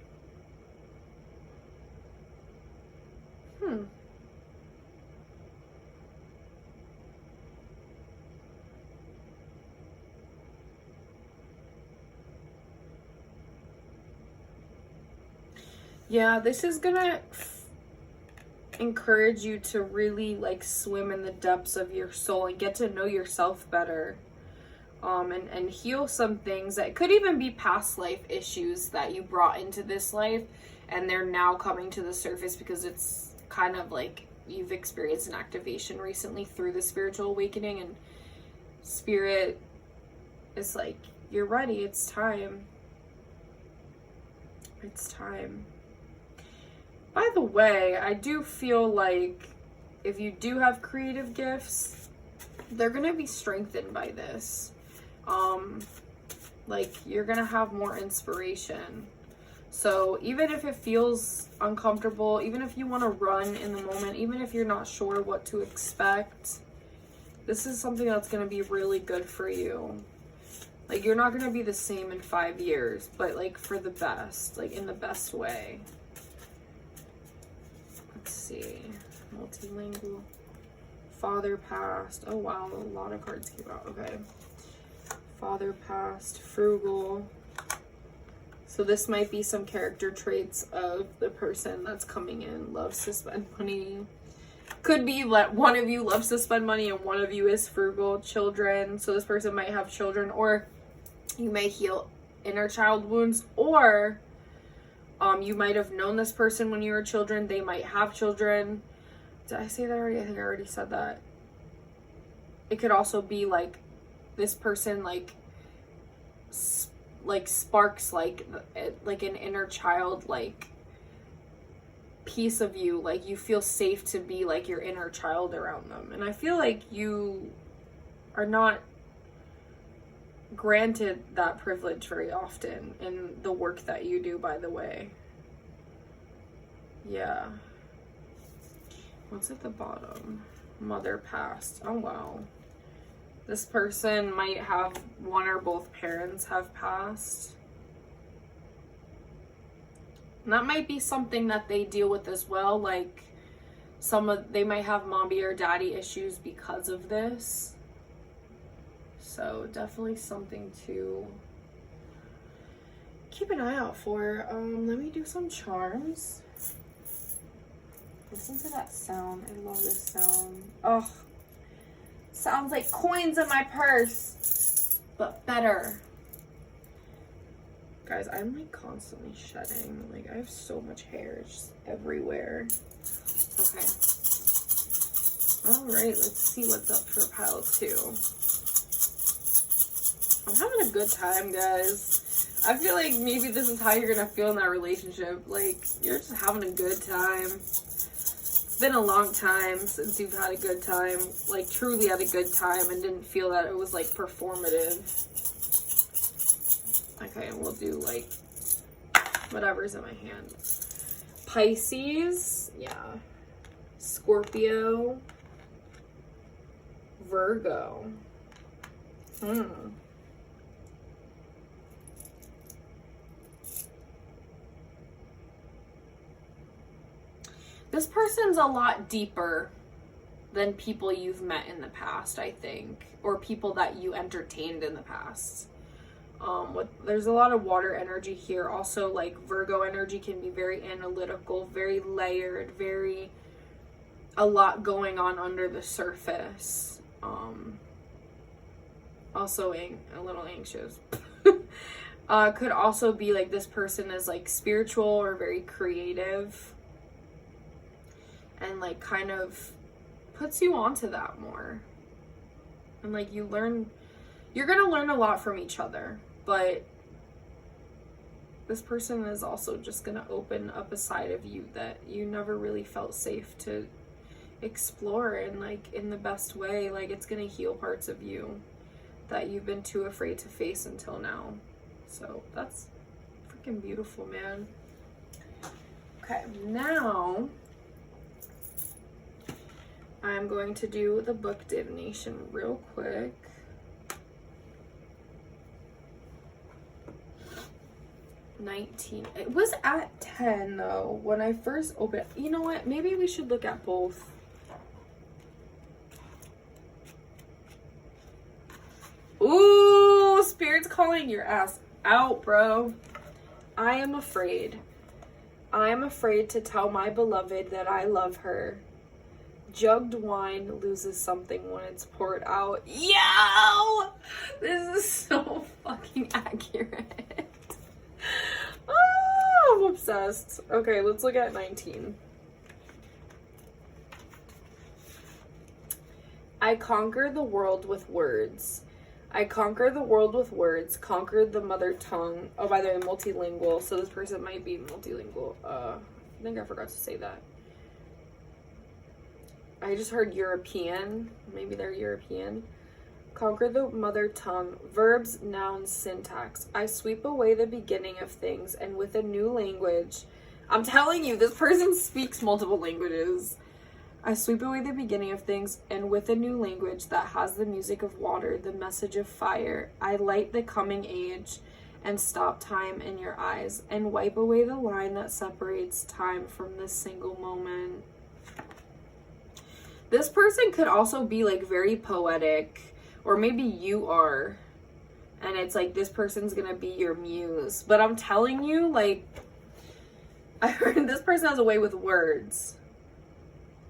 Yeah, this is gonna encourage you to really like swim in the depths of your soul and get to know yourself better. And heal some things that could even be past life issues that you brought into this life, and they're now coming to the surface because it's kind of like you've experienced an activation recently through the spiritual awakening, and spirit is like, you're ready, it's time. It's time. By the way, I do feel like if you do have creative gifts, they're going to be strengthened by this. Like, you're going to have more inspiration. So even if it feels uncomfortable, even if you want to run in the moment, even if you're not sure what to expect, this is something that's going to be really good for you. Like, you're not going to be the same in 5 years, but like for the best, like in the best way. Let's see. Multilingual. Father passed. Oh wow, a lot of cards came out. Okay. Father passed. Frugal. So this might be some character traits of the person that's coming in. Loves to spend money. Could be that one of you loves to spend money and one of you is frugal. Children. So this person might have children, or you may heal inner child wounds, or you might have known this person when you were children. They might have children. Did I say that already? I think I already said that. It could also be like this person like sparks like an inner child like piece of you. Like you feel safe to be like your inner child around them. And I feel like you are not granted that privilege very often in the work that you do, by the way. Yeah. What's at the bottom? Mother passed. Oh wow. This person might have one or both parents have passed. And that might be something that they deal with as well. Like they might have mommy or daddy issues because of this. So definitely something to keep an eye out for. Let me do some charms. Listen to that sound. I love this sound. Oh, sounds like coins in my purse, but better. Guys, I'm like constantly shedding. Like I have so much hair just everywhere. Okay. All right, let's see what's up for pile 2. I'm having a good time, guys. I feel like maybe this is how you're gonna feel in that relationship. Like, you're just having a good time. It's been a long time since you've had a good time. Like, truly had a good time and didn't feel that it was, like, performative. Okay, we'll do, like, whatever's in my hand. Pisces. Yeah. Scorpio. Virgo. This person's a lot deeper than people you've met in the past, I think, or people that you entertained in the past. There's a lot of water energy here. Also, like Virgo energy can be very analytical, very layered, very a lot going on under the surface. Also a little anxious. Could also be like this person is like spiritual or very creative and like kind of puts you onto that more. And like you're gonna learn a lot from each other, but this person is also just gonna open up a side of you that you never really felt safe to explore and like in the best way. Like it's gonna heal parts of you that you've been too afraid to face until now. So that's freaking beautiful, man. Okay, now I'm going to do the book divination real quick. It was at 10 though when I first opened. You know what? Maybe we should look at both. Ooh, Spirit's calling your ass out, bro. I am afraid. I am afraid to tell my beloved that I love her. Jugged wine loses something when it's poured out. Yo! This is so fucking accurate. Oh, I'm obsessed. Okay, let's look at 19. I conquer the world with words. I conquer the world with words, conquered the mother tongue. Oh, by the way, multilingual, so this person might be multilingual. I think I forgot to say that. I just heard European. Maybe they're European. Conquer the mother tongue. Verbs, nouns, syntax. I sweep away the beginning of things, and with a new language. I'm telling you, this person speaks multiple languages. I sweep away the beginning of things, and with a new language that has the music of water, the message of fire, I light the coming age and stop time in your eyes, and wipe away the line that separates time from this single moment. This person could also be like very poetic, or maybe you are, and it's like this person's gonna be your muse. But I'm telling you, like, I heard this person has a way with words.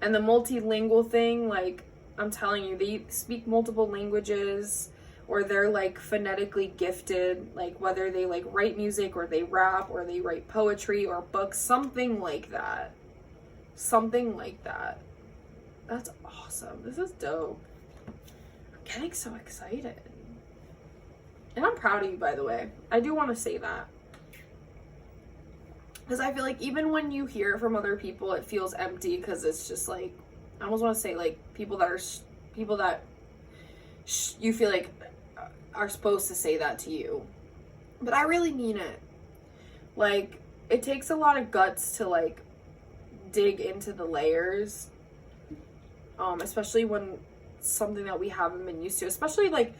And the multilingual thing, like, I'm telling you, they speak multiple languages, or they're like phonetically gifted, like whether they like write music or they rap or they write poetry or books, something like that. Something like that. That's awesome. This is dope. I'm getting so excited. And I'm proud of you, by the way. I do want to say that. Because I feel like even when you hear it from other people, it feels empty because it's just like, I almost want to say like people that you feel like are supposed to say that to you. But I really mean it. Like, it takes a lot of guts to like dig into the layers. Especially when something that we haven't been used to, especially like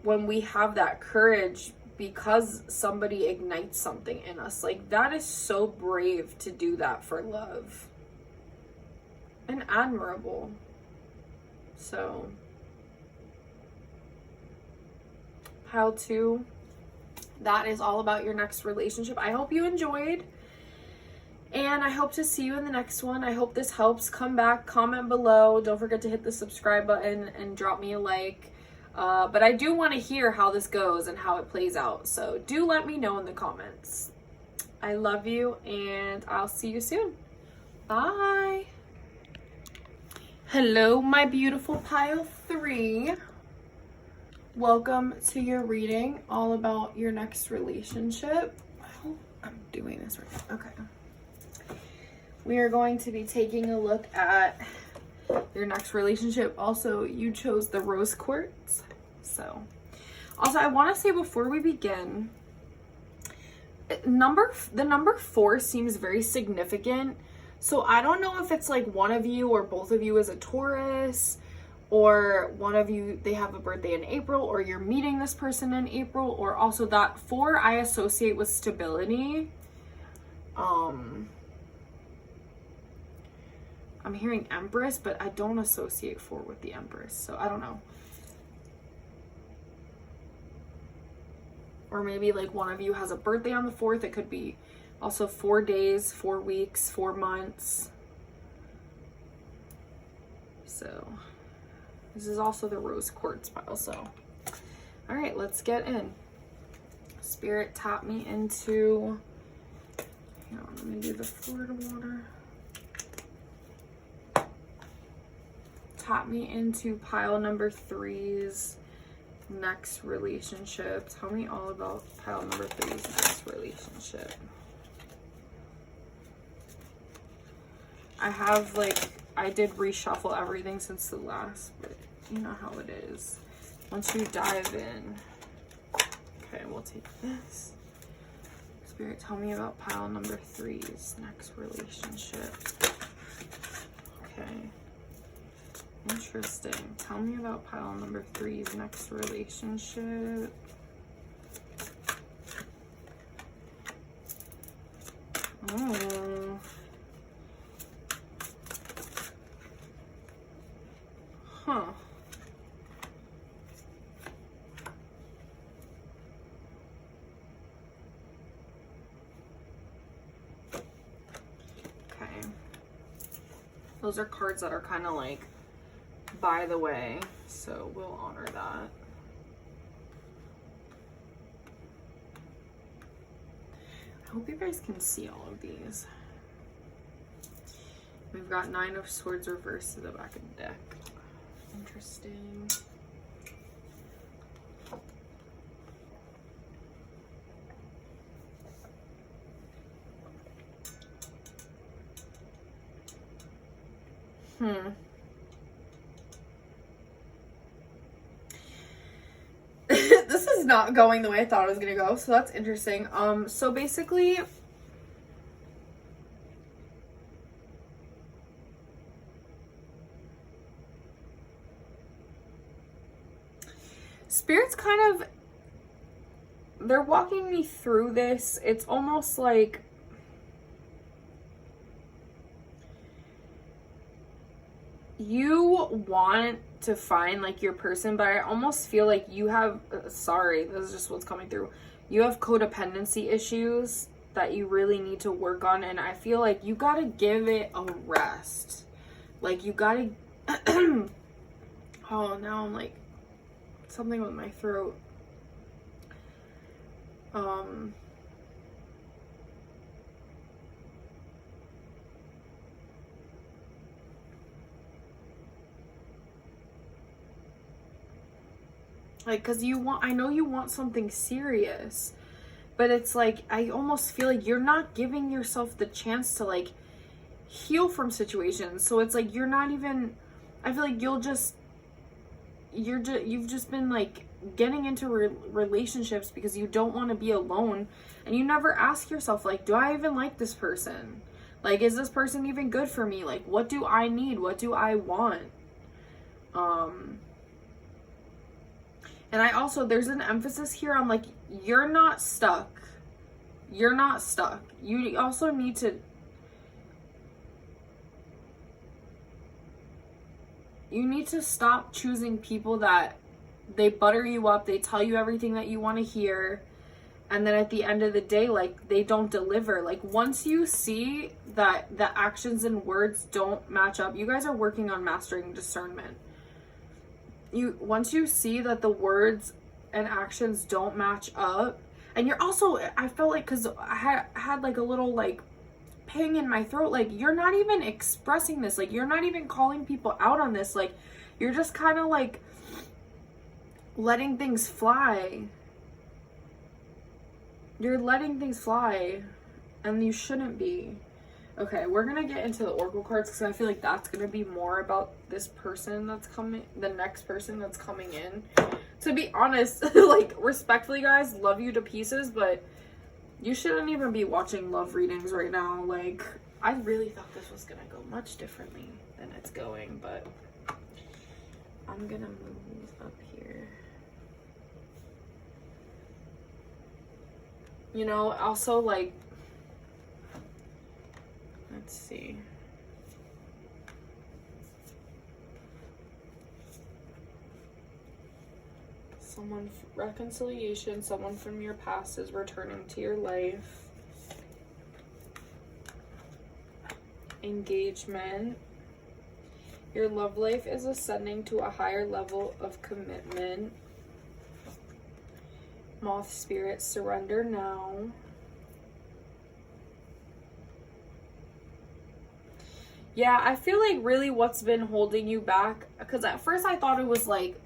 when we have that courage because somebody ignites something in us. Like, that is so brave to do that for love. And admirable. So, how to, that is all about your next relationship. I hope you enjoyed. And I hope to see you in the next one. I hope this helps. Come back, comment below. Don't forget to hit the subscribe button and drop me a like. But I do want to hear how this goes and how it plays out. So do let me know in the comments. I love you, and I'll see you soon. Bye. Hello, my beautiful pile 3. Welcome to your reading all about your next relationship. I hope I'm doing this right. Okay. We are going to be taking a look at your next relationship. Also, you chose the rose quartz. So, also, I want to say before we begin, the number 4 seems very significant. So I don't know if it's like one of you or both of you is a Taurus, or one of you, they have a birthday in April, or you're meeting this person in April, or also that 4 I associate with stability. I'm hearing Empress, but I don't associate 4 with the Empress, so I don't know. Or maybe like one of you has a birthday on the 4th. It could be also 4 days, 4 weeks, 4 months. So this is also the rose quartz pile. So, all right, let's get in. Spirit, tap me into, hang on, let me do the Florida water. Tap me into pile number 3's next relationship. Tell me all about pile number 3's next relationship. I did reshuffle everything since the last, but you know how it is. Once you dive in. Okay, we'll take this. Spirit, tell me about pile number 3's next relationship. Okay. Interesting. Tell me about pile number 3's next relationship. Oh. Huh. Okay. Those are cards that are kind of like, by the way, so we'll honor that. I hope you guys can see all of these. We've got 9 of Swords reversed to the back of the deck. Interesting. This is not going the way I thought it was gonna go, so that's interesting. So basically, Spirit's kind of, they're walking me through this. It's almost like you want to find like your person, but I almost feel like you have, sorry, this is just what's coming through. You have codependency issues that you really need to work on, and I feel like you gotta give it a rest. Like you gotta, oh, now I'm like, something with my throat. Like, cause you want, I know you want something serious, but it's like, I almost feel like you're not giving yourself the chance to like heal from situations. So it's like, you're not even, I feel like you've just been like getting into relationships because you don't want to be alone, and you never ask yourself like, do I even like this person? Like, is this person even good for me? Like, what do I need? What do I want? And I also, there's an emphasis here on like, you're not stuck. You're not stuck. You also need to, stop choosing people that they butter you up, they tell you everything that you want to hear, and then at the end of the day, like, they don't deliver. Like, once you see that the actions and words don't match up, you guys are working on mastering discernment. Once you see that the words and actions don't match up, and you're also, I felt like, because I had like a little like ping in my throat, like, you're not even expressing this, like, you're not even calling people out on this, like, you're just kind of like letting things fly. You're letting things fly, and you shouldn't be. Okay, we're gonna get into the Oracle cards because I feel like that's gonna be more about this person that's coming, the next person that's coming in. To be honest, like, respectfully, guys, love you to pieces, but you shouldn't even be watching love readings right now. Like, I really thought this was gonna go much differently than it's going, but I'm gonna move up here. You know, also, like, let's see. Reconciliation, someone from your past is returning to your life. Engagement. Your love life is ascending to a higher level of commitment. Moth spirit, surrender now. Yeah, I feel like really what's been holding you back, because at first I thought it was like,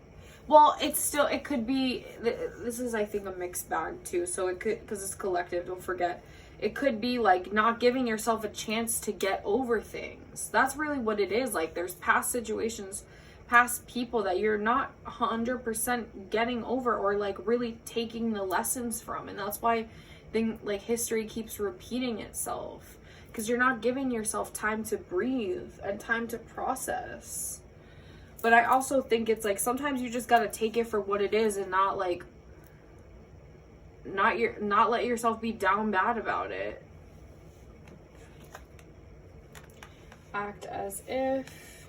well, it could be, this is, I think, a mixed bag too, so it could, because it's collective, don't forget, it could be like not giving yourself a chance to get over things. That's really what it is. Like, there's past situations, past people that you're not 100% getting over, or like really taking the lessons from, and that's why like history keeps repeating itself, because you're not giving yourself time to breathe and time to process. But I also think it's like sometimes you just gotta take it for what it is, and not like not let yourself be down bad about it. Act as if.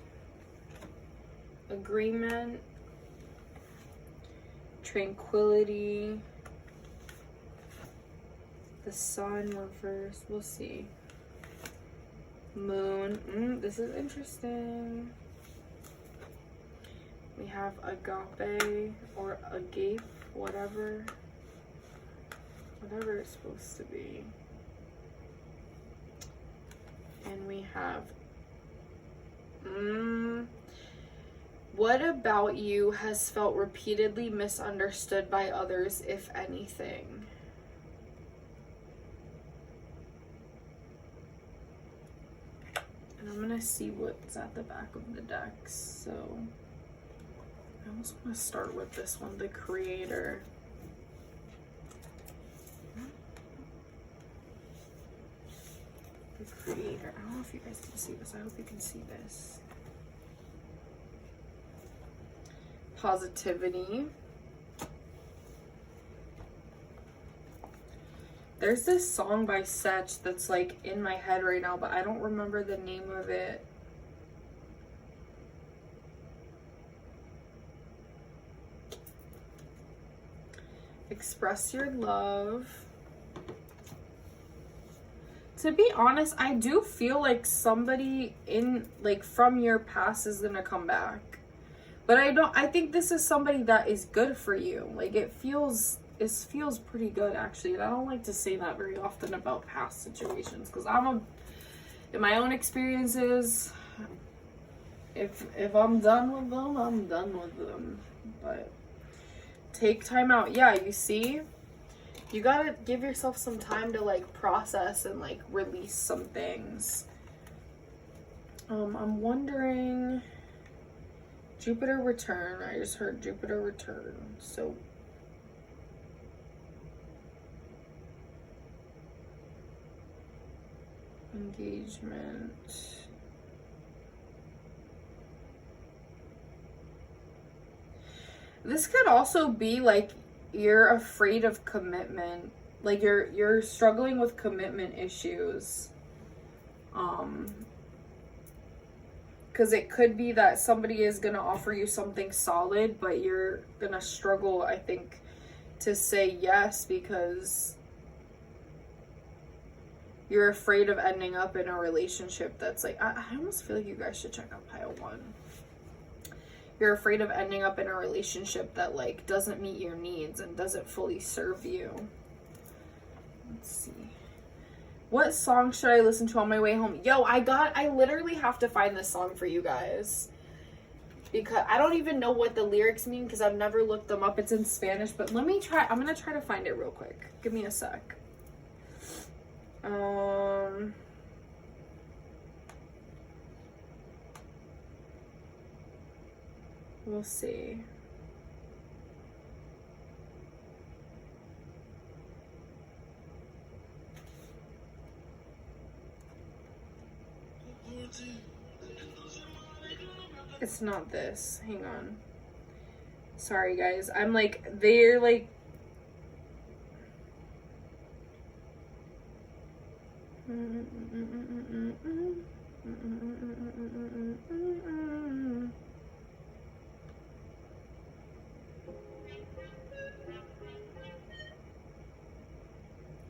Agreement. Tranquility. The sun reverse. We'll see. Moon. This is interesting. We have agape or agape, whatever it's supposed to be. And we have what about you has felt repeatedly misunderstood by others, if anything? And I'm gonna see what's at the back of the deck. So I almost want to start with this one, the creator. The creator. I don't know if you guys can see this. I hope you can see this. Positivity. There's this song by Smudge that's like in my head right now, but I don't remember the name of it. Express your love. To be honest, I do feel like somebody in like from your past is gonna come back, but I think this is somebody that is good for you. Like it feels pretty good actually, and I don't like to say that very often about past situations, because in my own experiences, if I'm done with them, I'm done with them. But take time out. Yeah, you see, you gotta give yourself some time to like process and like release some things. I'm wondering, Jupiter return. I just heard Jupiter return. So engagement. This could also be like you're afraid of commitment. Like you're struggling with commitment issues. Because it could be that somebody is going to offer you something solid, but you're going to struggle, I think, to say yes, because you're afraid of ending up in a relationship that's like, I almost feel like you guys should check out pile 1. You're afraid of ending up in a relationship that like doesn't meet your needs and doesn't fully serve you. Let's see. What song should I listen to on my way home? Yo, I literally have to find this song for you guys, because I don't even know what the lyrics mean because I've never looked them up. It's in Spanish, but I'm going to try to find it real quick. Give me a sec. We'll see. It's not this. Hang on. Sorry, guys. I'm like, they're like...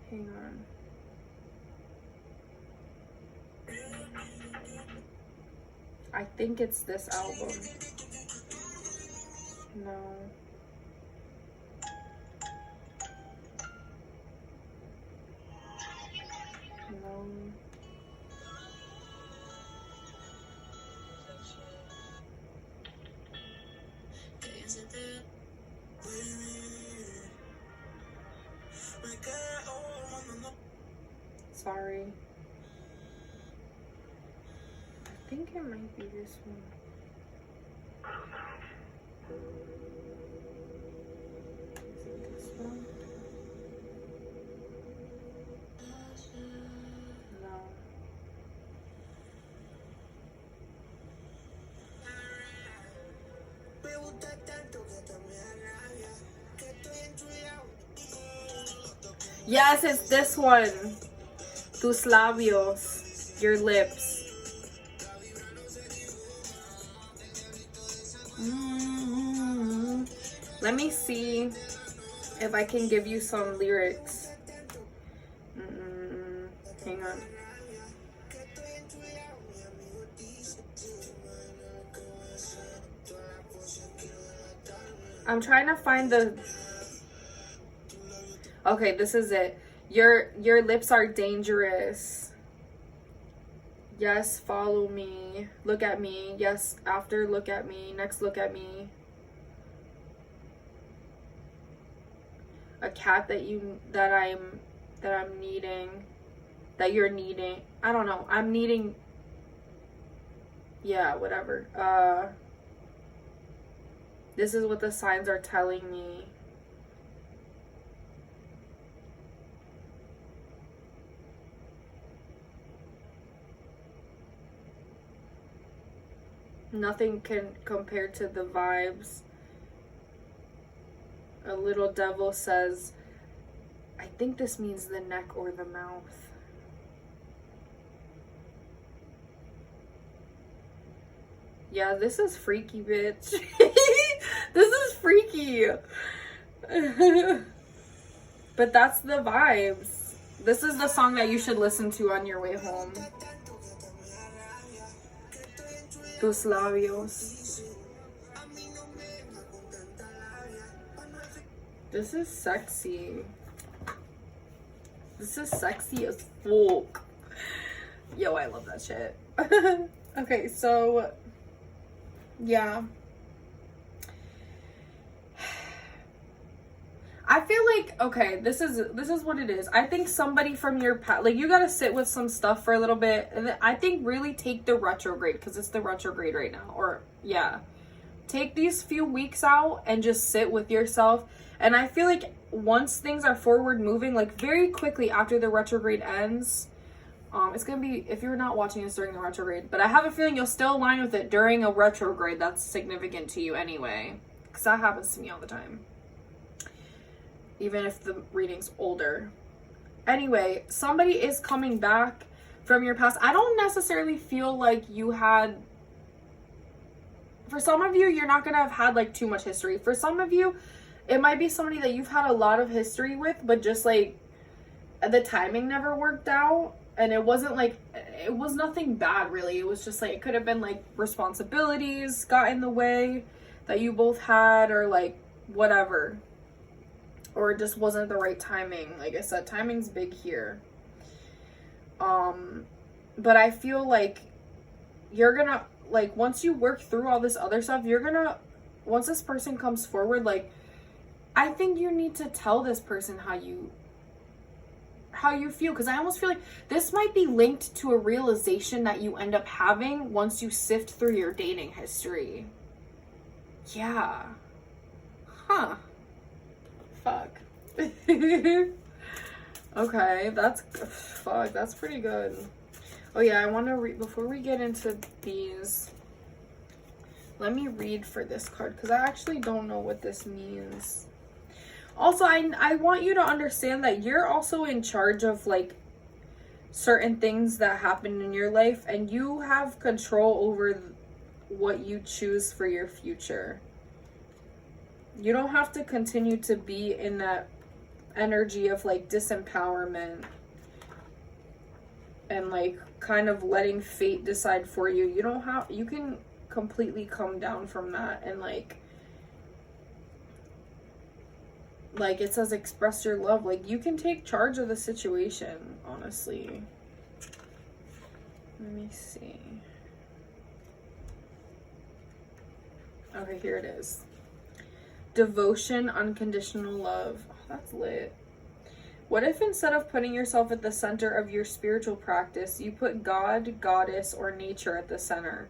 Hang on. I think it's this album. No. No. Sorry. I think it might be this one. Is it this one? No. Yes, it's this one. Tus labios, your lips. Let me see if I can give you some lyrics. Hang on. I'm trying to find the... Okay, this is it. Your lips are dangerous. Yes, follow me. Look at me. Yes, after look at me. Next look at me. A cat that I'm needing. That you're needing. I don't know. I'm needing. Yeah, whatever. This is what the signs are telling me. Nothing can compare to the vibes. A little devil says, I think this means the neck or the mouth. Yeah, this is freaky, bitch. This is freaky. But that's the vibes. This is the song that you should listen to on your way home. Tus labios. This is sexy. This is sexy as fuck. Yo, I love that shit. Okay, so yeah. I feel like, okay, this is what it is. I think somebody from your past, like, you gotta sit with some stuff for a little bit, and then I think really take the retrograde, because it's the retrograde right now, or yeah, take these few weeks out and just sit with yourself. And I feel like once things are forward moving, like very quickly after the retrograde ends, it's gonna be, if you're not watching this during the retrograde, but I have a feeling you'll still align with it during a retrograde that's significant to you anyway, because that happens to me all the time, even if the reading's older. Anyway, somebody is coming back from your past. I don't necessarily feel like you had, for some of you, you're not gonna have had like too much history. For some of you, it might be somebody that you've had a lot of history with, but just like the timing never worked out. And it wasn't like, it was nothing bad really. It was just like, it could have been like responsibilities got in the way that you both had, or like whatever. Or it just wasn't the right timing. Like I said, timing's big here. But I feel like you're gonna, like, once you work through all this other stuff, you're gonna, once this person comes forward, like, I think you need to tell this person how you feel, because I almost feel like this might be linked to a realization that you end up having once you sift through your dating history. Yeah. Huh. Fuck. Okay, that's pretty good. Oh yeah, I want to read, before we get into these, let me read for this card, because I actually don't know what this means. Also, I want you to understand that you're also in charge of like certain things that happen in your life, and you have control over what you choose for your future. You don't have to continue to be in that energy of like disempowerment and like kind of letting fate decide for you. You don't have, you can completely come down from that and like it says express your love. Like, you can take charge of the situation, honestly. Let me see. Okay, here it is. Devotion, unconditional love. Oh, that's lit. What if instead of putting yourself at the center of your spiritual practice, you put God, goddess, or nature at the center?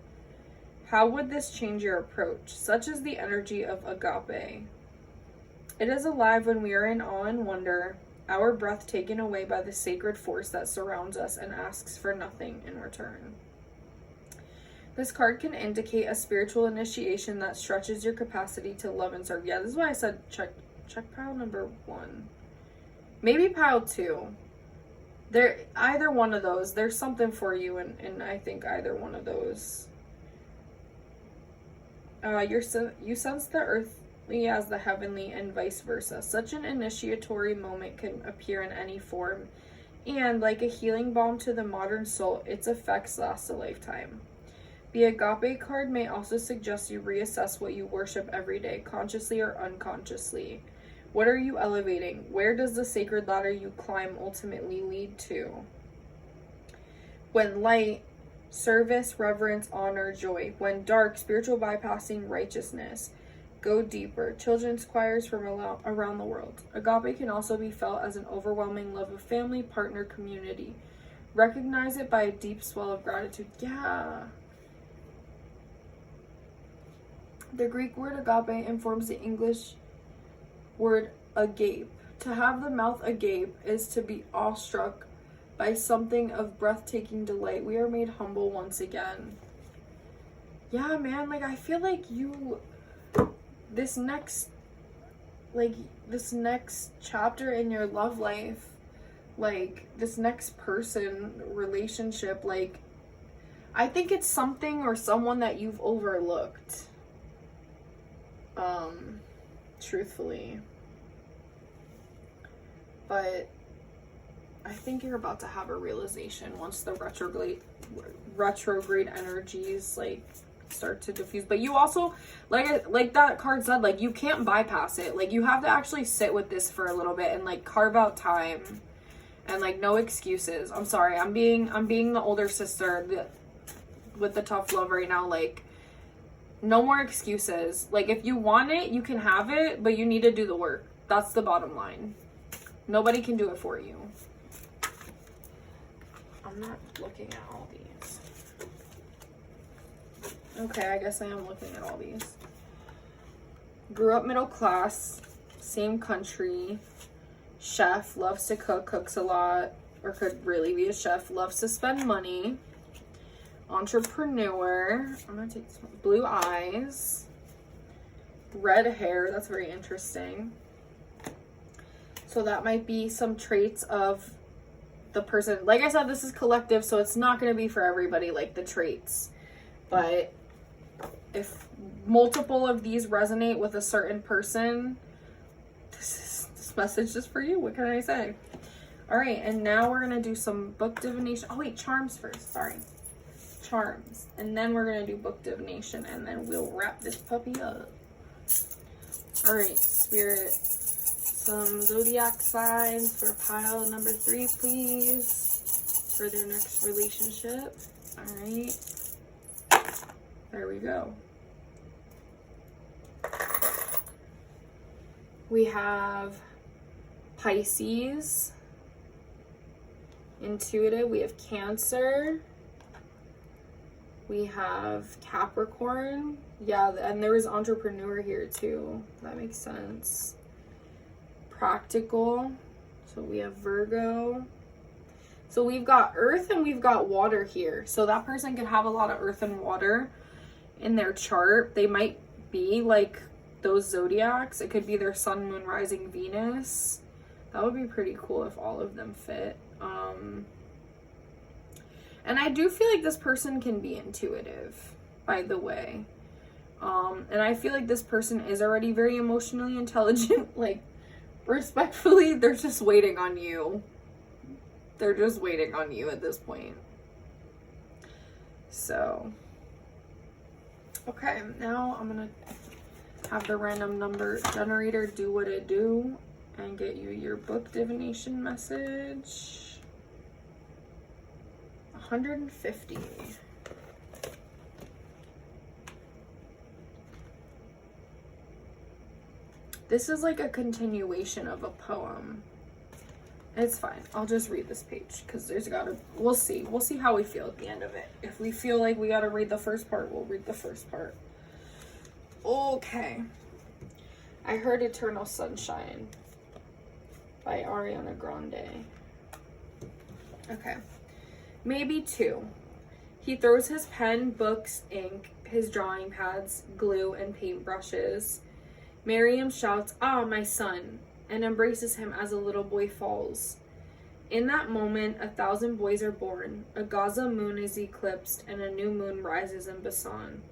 How would this change your approach? Such is the energy of agape. It is alive when we are in awe and wonder, our breath taken away by the sacred force that surrounds us and asks for nothing in return. This card can indicate a spiritual initiation that stretches your capacity to love and serve. Yeah, this is why I said check pile number 1. Maybe pile 2. Either one of those. There's something for you in I think either one of those. You sense the earthly as the heavenly and vice versa. Such an initiatory moment can appear in any form, and like a healing balm to the modern soul, its effects last a lifetime. The agape card may also suggest you reassess what you worship every day, consciously or unconsciously. What are you elevating? Where does the sacred ladder you climb ultimately lead to? When light, service, reverence, honor, joy. When dark, spiritual bypassing, righteousness. Go deeper. Children's choirs from around the world. Agape can also be felt as an overwhelming love of family, partner, community. Recognize it by a deep swell of gratitude. Yeah. The Greek word agape informs the English word agape. To have the mouth agape is to be awestruck by something of breathtaking delight. We are made humble once again. Yeah, man, like I feel like this next chapter in your love life, like this next person, relationship, like I think it's something or someone that you've overlooked. Truthfully. But I think you're about to have a realization once the retrograde energies like start to diffuse. But you also, like that card said, like you can't bypass it. Like you have to actually sit with this for a little bit and like carve out time and like no excuses. I'm sorry, I'm being the older sister with the tough love right now. Like no more excuses. Like if you want it, you can have it, but you need to do the work. That's the bottom line. Nobody can do it for you. I'm not looking at all these. Okay, I guess I am looking at all these. Grew up middle class, same country, chef, loves to cook, cooks a lot, or could really be a chef, loves to spend money, entrepreneur, I'm gonna take this one, blue eyes, red hair, that's very interesting. So that might be some traits of the person. Like I said, this is collective, so it's not going to be for everybody, like the traits. But if multiple of these resonate with a certain person, this message is for you. What can I say? All right, and now we're going to do some book divination. Oh, wait, charms first. Sorry. Charms. And then we're going to do book divination, and then we'll wrap this puppy up. All right, Spirit. Some zodiac signs for pile number 3, please, for their next relationship. All right, there we go. We have Pisces, intuitive. We have Cancer. We have Capricorn. Yeah, and there was entrepreneur here too. That makes sense. Practical. So we have Virgo. So we've got earth and we've got water here. So that person could have a lot of earth and water in their chart. They might be like those zodiacs. It could be their sun, moon, rising, Venus. That would be pretty cool if all of them fit. And I do feel like this person can be intuitive, by the way. And I feel like this person is already very emotionally intelligent. Like, respectfully, they're just waiting on you. They're just waiting on you at this point. So, okay, now I'm gonna have the random number generator do what it do and get you your book divination message. 150. This is like a continuation of a poem. It's fine. I'll just read this page because we'll see. We'll see how we feel at the end of it. If we feel like we gotta read the first part, we'll read the first part. Okay. I Heard Eternal Sunshine by Ariana Grande. Okay. Maybe 2. He throws his pen, books, ink, his drawing pads, glue, and paintbrushes. Miriam shouts, "Ah, my son," and embraces him as a little boy falls. In that moment, 1,000 boys are born, a Gaza moon is eclipsed, and a new moon rises in Basan.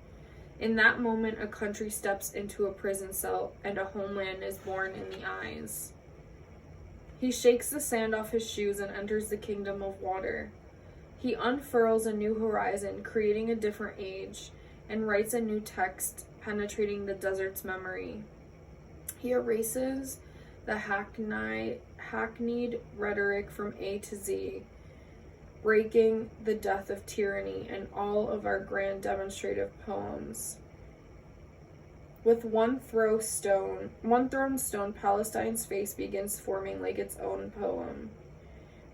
In that moment, a country steps into a prison cell, and a homeland is born in the eyes. He shakes the sand off his shoes and enters the kingdom of water. He unfurls a new horizon, creating a different age, and writes a new text, penetrating the desert's memory. He erases the hackneyed rhetoric from A to Z, breaking the death of tyranny and all of our grand demonstrative poems. With one thrown stone, Palestine's face begins forming like its own poem.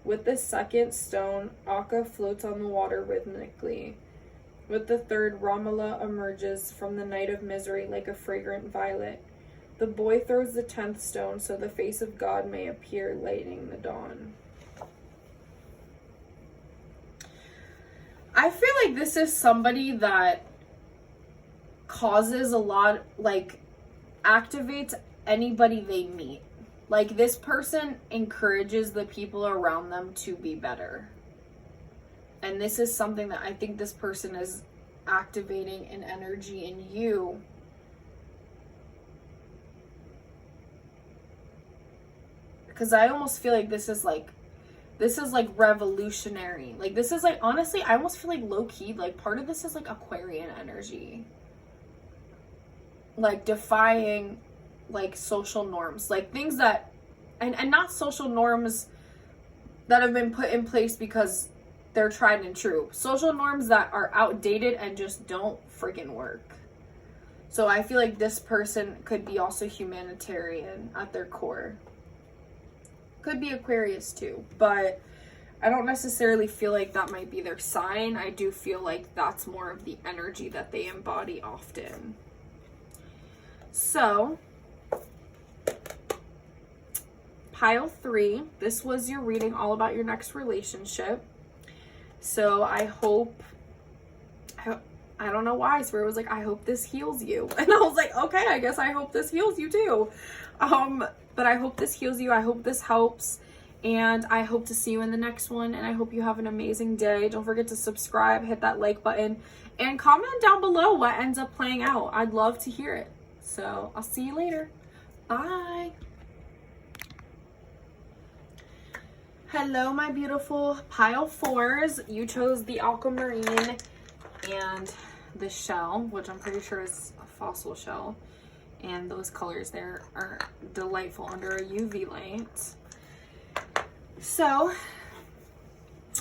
With the second stone, Akka floats on the water rhythmically. With the third, Ramallah emerges from the night of misery like a fragrant violet. The boy throws the 10th stone so the face of God may appear, lighting the dawn. I feel like this is somebody that causes a lot, like, activates anybody they meet. Like, this person encourages the people around them to be better. And this is something that I think this person is activating an energy in you. Because I almost feel like this is like revolutionary. Like, this is like, honestly, I almost feel like low-key, like, part of this is like Aquarian energy. Like, defying, like, social norms. Like, things that, and not social norms that have been put in place because they're tried and true. Social norms that are outdated and just don't freaking work. So I feel like this person could be also humanitarian at their core. Could be Aquarius too, but I don't necessarily feel like that might be their sign. I do feel like that's more of the energy that they embody often. So, pile 3, this was your reading all about your next relationship. So I hope, I don't know why, I swear it was like, I hope this heals you. And I was like, okay, I guess I hope this heals you too. But I hope this heals you. I hope this helps. And I hope to see you in the next one. And I hope you have an amazing day. Don't forget to subscribe, hit that like button, and comment down below what ends up playing out. I'd love to hear it. So I'll see you later. Bye. Hello, my beautiful pile 4s. You chose the aquamarine and the shell, which I'm pretty sure is a fossil shell. And those colors there are delightful under a UV light. So,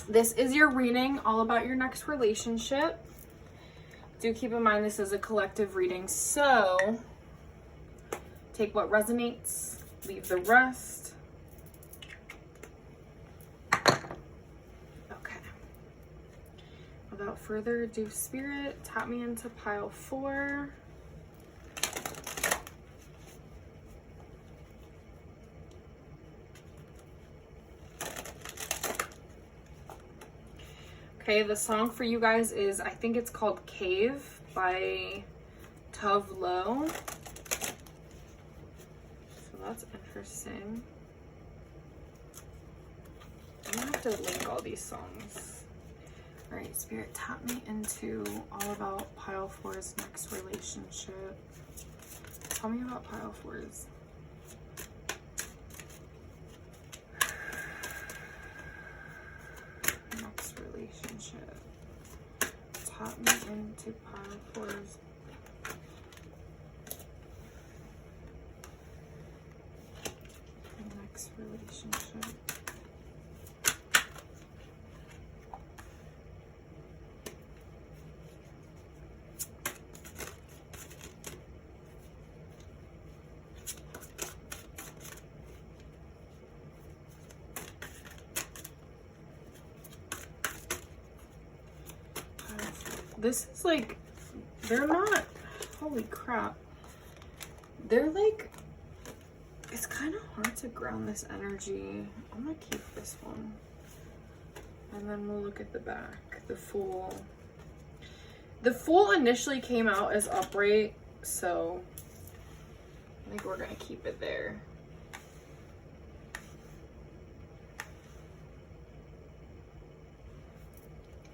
this is your reading all about your next relationship. Do keep in mind this is a collective reading, so take what resonates, leave the rest. Okay. Without further ado, Spirit, tap me into pile 4. Okay, the song for you guys is, I think it's called Cave by Tove Lo. So that's interesting. I'm gonna have to link all these songs. All right, Spirit, tap me into all about pile 4's next relationship. Tell me about pile 4's. Next relationship. tap me into pile pores. Next relationship. This is like, they're not, holy crap. They're like, it's kind of hard to ground this energy. I'm gonna keep this one. And then we'll look at the back, the Fool. The Fool initially came out as upright, so I think we're gonna keep it there.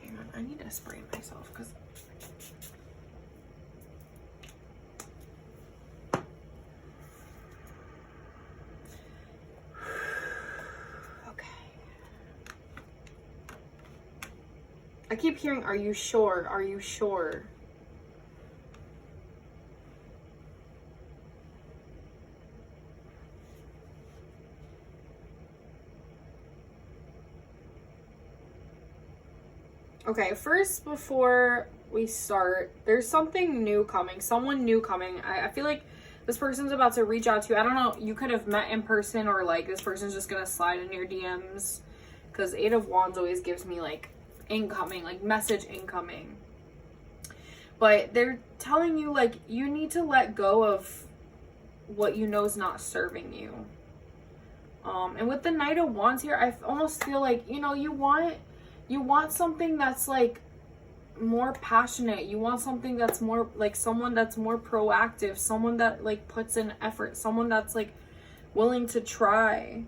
Hang on, I need to spray myself because I keep hearing, are you sure? Are you sure? Okay, first, before we start, there's something new coming. Someone new coming. I feel like this person's about to reach out to you. I don't know. You could have met in person, or like this person's just going to slide in your DMs. Because 8 of Wands always gives me like incoming, like message incoming. But they're telling you like you need to let go of what you know is not serving you. And with the Knight of Wands here, I almost feel like, you know, you want something that's like more passionate. You want something that's more like someone that's more proactive, someone that like puts in effort, someone that's like willing to try.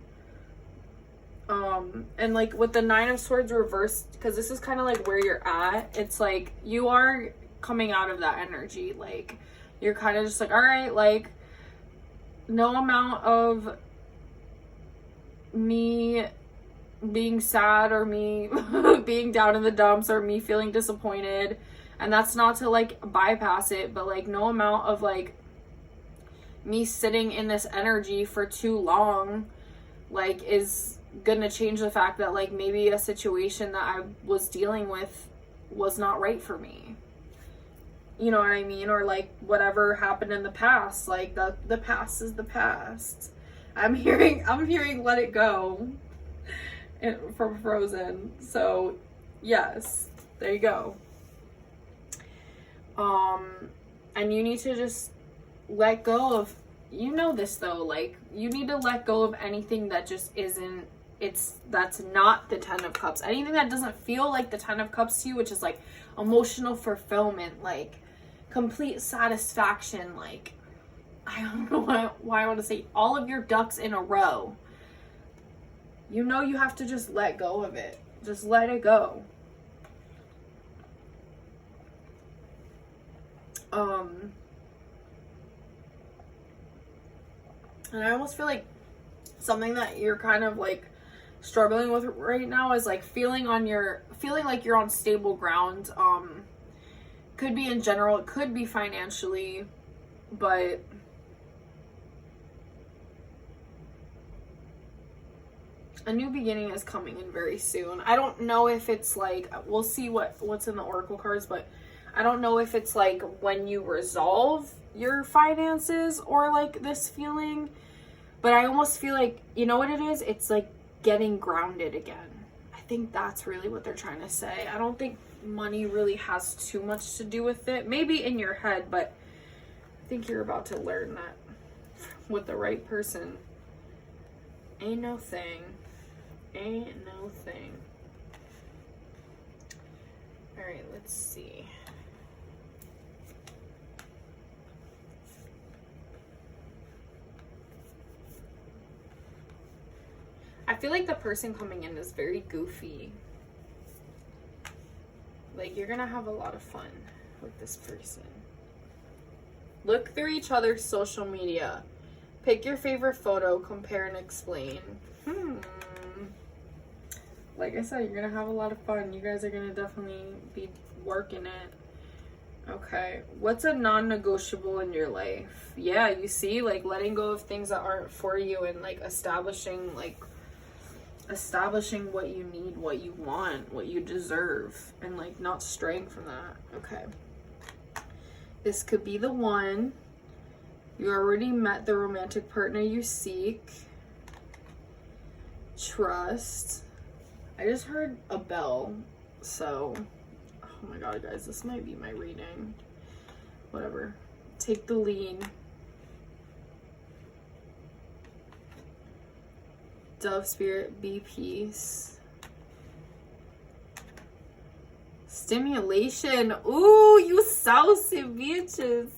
And like with the 9 of Swords reversed, because this is kind of like where you're at, it's like you are coming out of that energy. Like you're kind of just like, all right, like no amount of me being sad or me being down in the dumps or me feeling disappointed, and that's not to like bypass it, but like no amount of like me sitting in this energy for too long like is gonna change the fact that like maybe a situation that I was dealing with was not right for me. You know what I mean? Or like whatever happened in the past, like the past is the past. I'm hearing let it go from Frozen. So yes, there you go. And you need to just let go of, you know this though, like you need to let go of anything that just isn't, that's not the 10 of Cups. Anything that doesn't feel like the 10 of Cups to you, which is like emotional fulfillment, like complete satisfaction, like I don't know why I want to say all of your ducks in a row. You know you have to just let go of it. Just let it go. And I almost feel like something that you're kind of like struggling with right now is like feeling like you're on stable ground. Could be in general, it could be financially, but a new beginning is coming in very soon. I don't know if it's like, we'll see what's in the Oracle cards, but I don't know if it's like when you resolve your finances or like this feeling, but I almost feel like, you know what it is? It's like getting grounded again. I think that's really what they're trying to say. I don't think money really has too much to do with it. Maybe in your head, but I think you're about to learn that with the right person. Ain't no thing. Ain't no thing. All right, let's see. I feel like the person coming in is very goofy. Like you're gonna have a lot of fun with this person. Look through each other's social media. Pick your favorite photo, compare and explain. like I said, you're gonna have a lot of fun. You guys are gonna definitely be working it. Okay, what's a non-negotiable in your life? Yeah, you see, like letting go of things that aren't for you and like establishing what you need, what you want, what you deserve, and like not straying from that. Okay, this could be the one. You already met the romantic partner you seek. Trust. I just heard a bell, so oh my god, guys, this might be my reading. Whatever. Take the lead. Dove spirit, be peace. Stimulation. Ooh, you saucy bitches.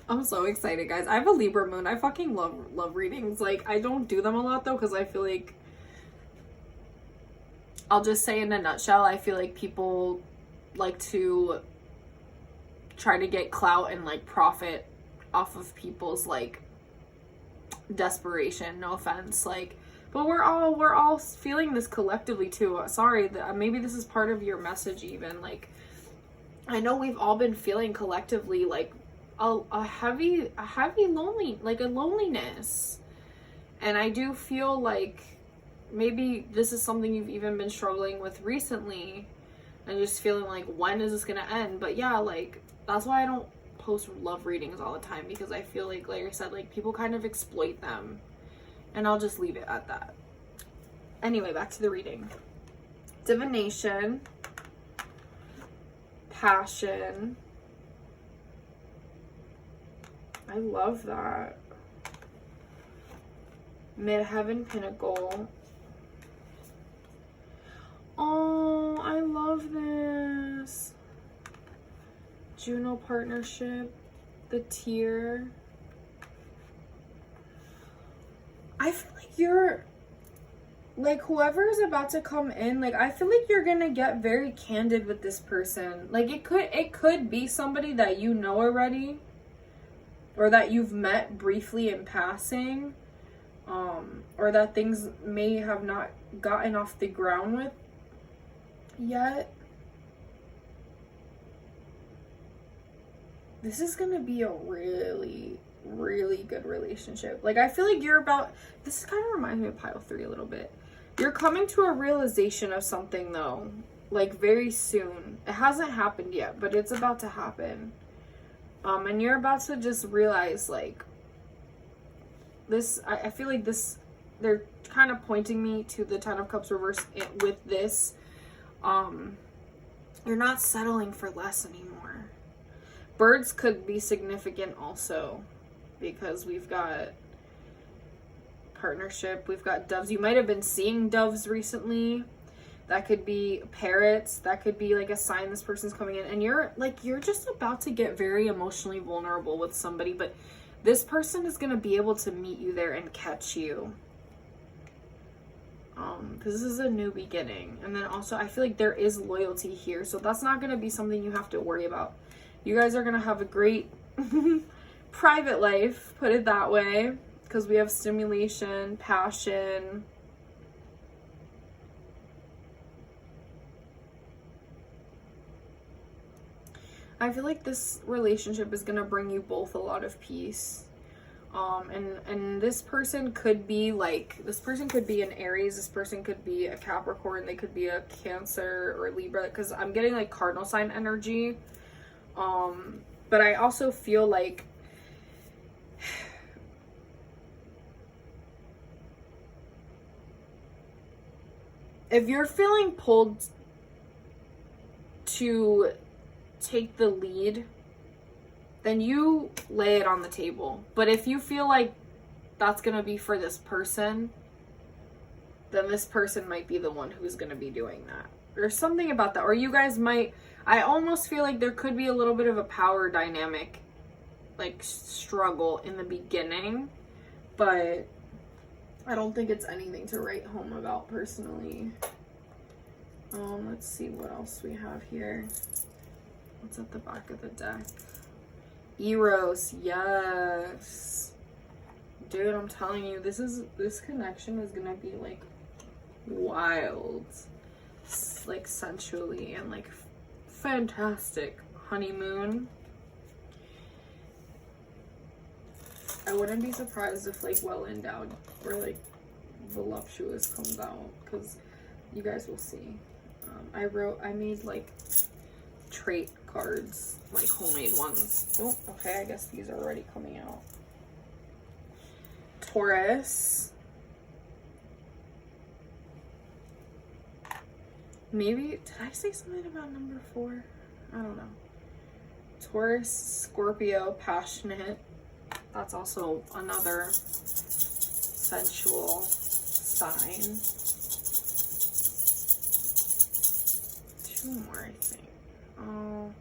I'm so excited, guys. I have a Libra moon. I fucking love readings. Like, I don't do them a lot though, because I feel like, I'll just say in a nutshell, I feel like people like to try to get clout and like profit off of people's like desperation. No offense, like, but we're all feeling this collectively too. Sorry, maybe this is part of your message even. Like, I know we've all been feeling collectively like a heavy loneliness, and I do feel like maybe this is something you've even been struggling with recently and just feeling like, when is this gonna end? But yeah, like, that's why I don't post love readings all the time, because I feel like I said, like, people kind of exploit them, and I'll just leave it at that. Anyway, back to the reading. Divination, passion. I love that. Midheaven pinnacle. Oh, I love this. Juno partnership. The tier. I feel like you're, like, whoever is about to come in, like, I feel like you're gonna get very candid with this person. Like, it could be somebody that you know already, or that you've met briefly in passing, or that things may have not gotten off the ground with yet. This is gonna be a really, really good relationship. Like, I feel like this kind of reminds me of pile 3 a little bit. You're coming to a realization of something though, like, very soon. It hasn't happened yet, but it's about to happen. And you're about to just realize, like, this, I feel like this, they're kind of pointing me to the Ten of Cups reverse with this. You're not settling for less anymore. Birds could be significant also, because we've got partnership, we've got doves. You might have been seeing doves recently. That could be parrots. That could be like a sign this person's coming in, and you're just about to get very emotionally vulnerable with somebody, but this person is going to be able to meet you there and catch you. This is a new beginning. And then also, I feel like there is loyalty here, so that's not going to be something you have to worry about. You guys are going to have a great private life, put it that way, because we have stimulation, passion. I feel like this relationship is going to bring you both a lot of peace. And this person could be an Aries, this person could be a Capricorn, they could be a Cancer or Libra, because I'm getting like cardinal sign energy. But I also feel like if you're feeling pulled to take the lead, then you lay it on the table. But if you feel like that's gonna be for this person, then this person might be the one who's gonna be doing that. There's something about that. Or you guys might, I almost feel like there could be a little bit of a power dynamic, like, struggle in the beginning, but I don't think it's anything to write home about personally. Let's see what else we have here. What's at the back of the deck? Eros, yes. Dude, I'm telling you, this connection is gonna be like wild, like sensually and like fantastic honeymoon. I wouldn't be surprised if like well endowed or like voluptuous comes out, because you guys will see. I made like trait cards, like homemade ones. Oh, okay, I guess these are already coming out. Taurus. Maybe, did I say something about number 4? I don't know. Taurus, Scorpio, passionate. That's also another sensual sign. 2 more, I think. Oh,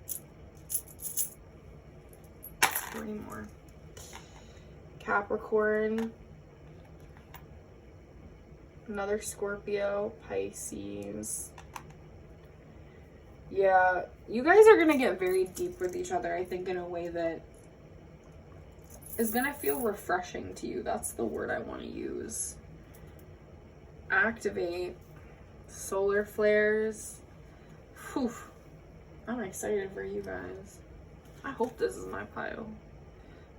3 more. Capricorn. Another Scorpio, Pisces. Yeah, you guys are gonna get very deep with each other, I think, in a way that is gonna feel refreshing to you. That's the word I want to use. Activate. Solar flares. Whew. I'm excited for you guys. I hope this is my pile.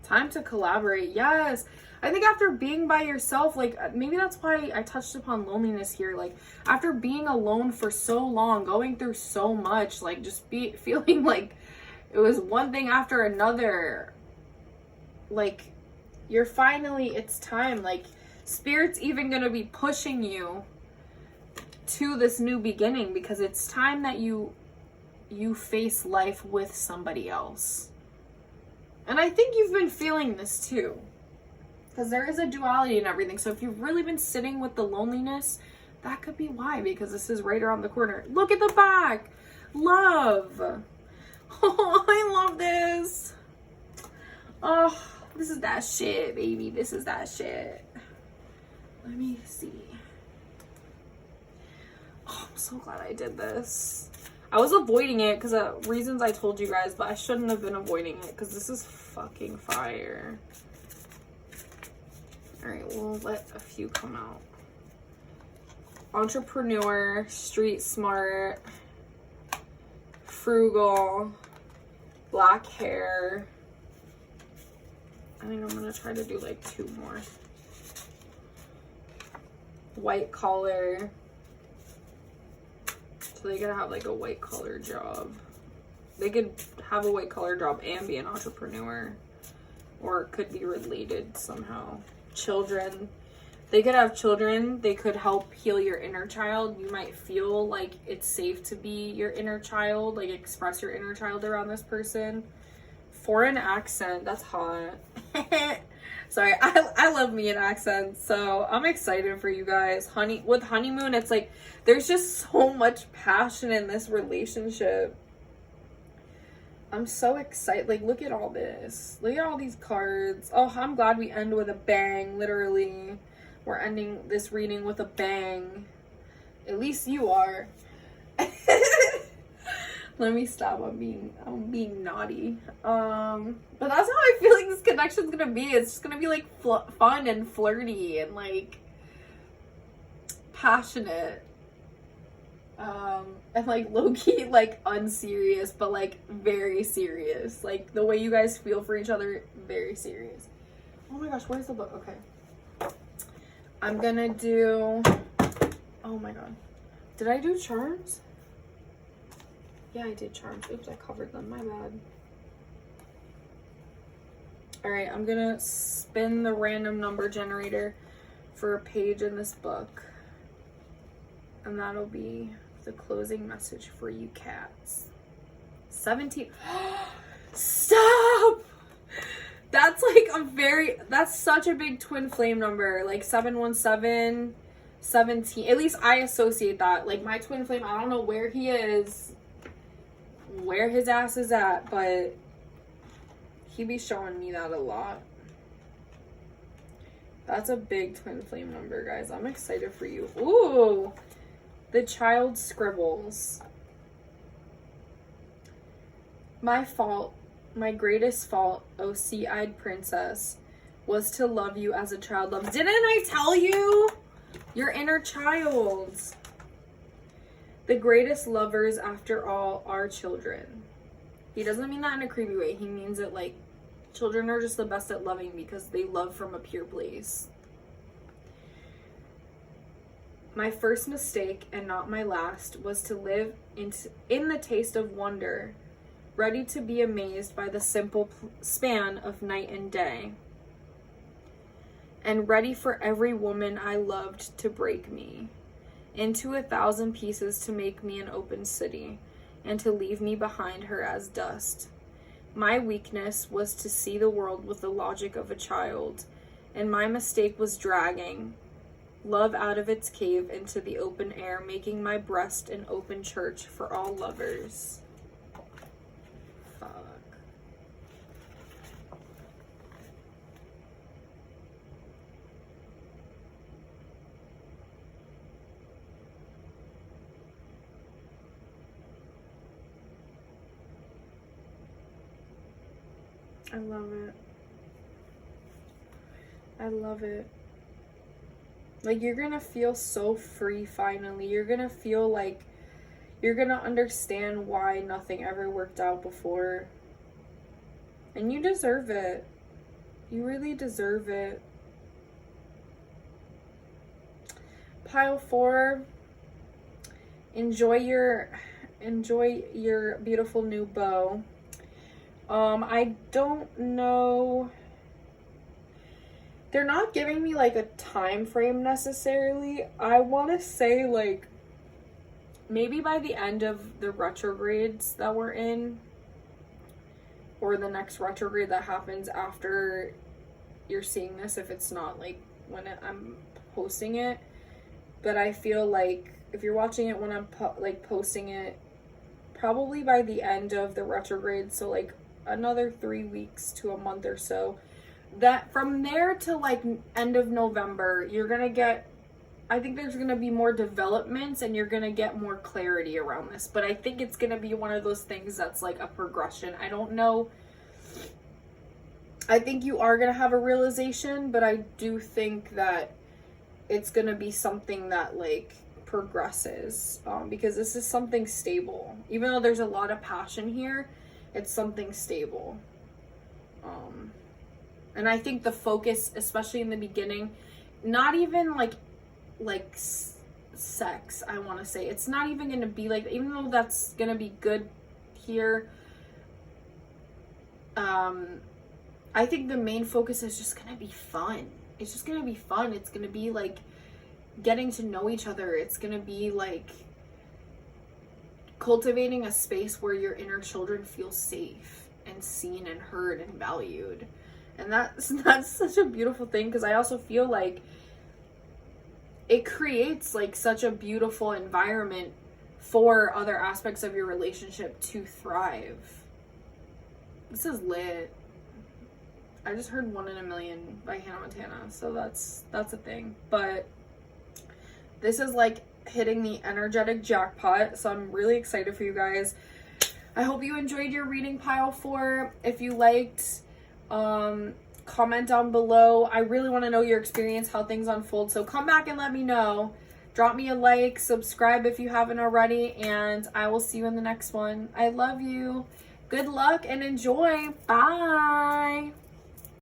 Time to collaborate. Yes. I think after being by yourself, like, maybe that's why I touched upon loneliness here. Like, after being alone for so long, going through so much, like, just feeling like it was one thing after another. Like, you're finally, it's time. Like, Spirit's even gonna be pushing you to this new beginning, because it's time that you face life with somebody else. And I think you've been feeling this too, because there is a duality in everything. So if you've really been sitting with the loneliness, that could be why, because this is right around the corner. Look at the back. Love. Oh, I love this. Oh, this is that shit, baby. This is that shit. Let me see. Oh, I'm so glad I did this. I was avoiding it because of reasons I told you guys, but I shouldn't have been avoiding it because this is fucking fire. Alright, we'll let a few come out. Entrepreneur, street smart, frugal, black hair. I think I'm gonna try to do like 2 more. White collar. So they gotta have like a white collar job. They could have a white collar job and be an entrepreneur, or it could be related somehow. Children. They could have children. They could help heal your inner child. You might feel like it's safe to be your inner child, like express your inner child around this person. Foreign accent. That's hot. Sorry, I love me an accent, so I'm excited for you guys. With honeymoon, it's like there's just so much passion in this relationship. I'm so excited. Like, look at all this. Look at all these cards. Oh, I'm glad we end with a bang, literally. We're ending this reading with a bang. At least you are. Let me stop. I'm being naughty. But that's how I feel like this connection's gonna be. It's just gonna be like fun and flirty and like passionate. And like low-key like unserious, but like very serious. Like the way you guys feel for each other, very serious. Oh my gosh, where's the book? Okay. I'm gonna do, oh my god. Did I do charms? Yeah, I did charms. Oops, I covered them. My bad. Alright, I'm gonna spin the random number generator for a page in this book. And that'll be the closing message for you cats. 17. Stop! That's like that's such a big twin flame number. Like 717, 17. At least I associate that. Like my twin flame, I don't know where he is, where his ass is at, but he be showing me that a lot. That's a big twin flame number, guys. I'm excited for you. Ooh, the child scribbles. My fault, my greatest fault, oh sea-eyed princess, was to love you as a child loves. Didn't I tell you? Your inner child. The greatest lovers, after all, are children. He doesn't mean that in a creepy way. He means it like children are just the best at loving because they love from a pure place. My first mistake, and not my last, was to live in the taste of wonder, ready to be amazed by the simple span of night and day, and ready for every woman I loved to break me into 1,000 pieces to make me an open city, and to leave me behind her as dust. My weakness was to see the world with the logic of a child, and my mistake was dragging love out of its cave into the open air, making my breast an open church for all lovers. Fuck. I love it. I love it. Like, you're gonna feel so free finally. You're gonna feel like you're gonna understand why nothing ever worked out before. And you deserve it. You really deserve it. Pile 4. Enjoy your beautiful new bow. I don't know. They're not giving me like a time frame necessarily. I want to say like maybe by the end of the retrogrades that we're in, or the next retrograde that happens after you're seeing this, if it's not like when I'm posting it. But I feel like if you're watching it when I'm posting it, probably by the end of the retrograde, so like another 3 weeks to a month or so, that from there to like end of November, you're gonna get, I think there's gonna be more developments and you're gonna get more clarity around this. But I think it's gonna be one of those things that's like a progression. I don't know. I think you are gonna have a realization, but I do think that it's gonna be something that like progresses, because this is something stable. Even though there's a lot of passion here, it's something stable. And I think the focus, especially in the beginning, not even like sex, I want to say. It's not even going to be like, even though that's going to be good here, I think the main focus is just going to be fun. It's just going to be fun. It's going to be like getting to know each other. It's going to be like cultivating a space where your inner children feel safe and seen and heard and valued. And that's such a beautiful thing, because I also feel like it creates like such a beautiful environment for other aspects of your relationship to thrive. This is lit. I just heard 1 in a Million by Hannah Montana, so that's a thing. But this is like hitting the energetic jackpot, so I'm really excited for you guys. I hope you enjoyed your reading, pile 4. If you liked, comment down below. I really want to know your experience, how things unfold, so come back and let me know. Drop me a like, subscribe if you haven't already, and I will see you in the next one. I love you. Good luck and enjoy. Bye.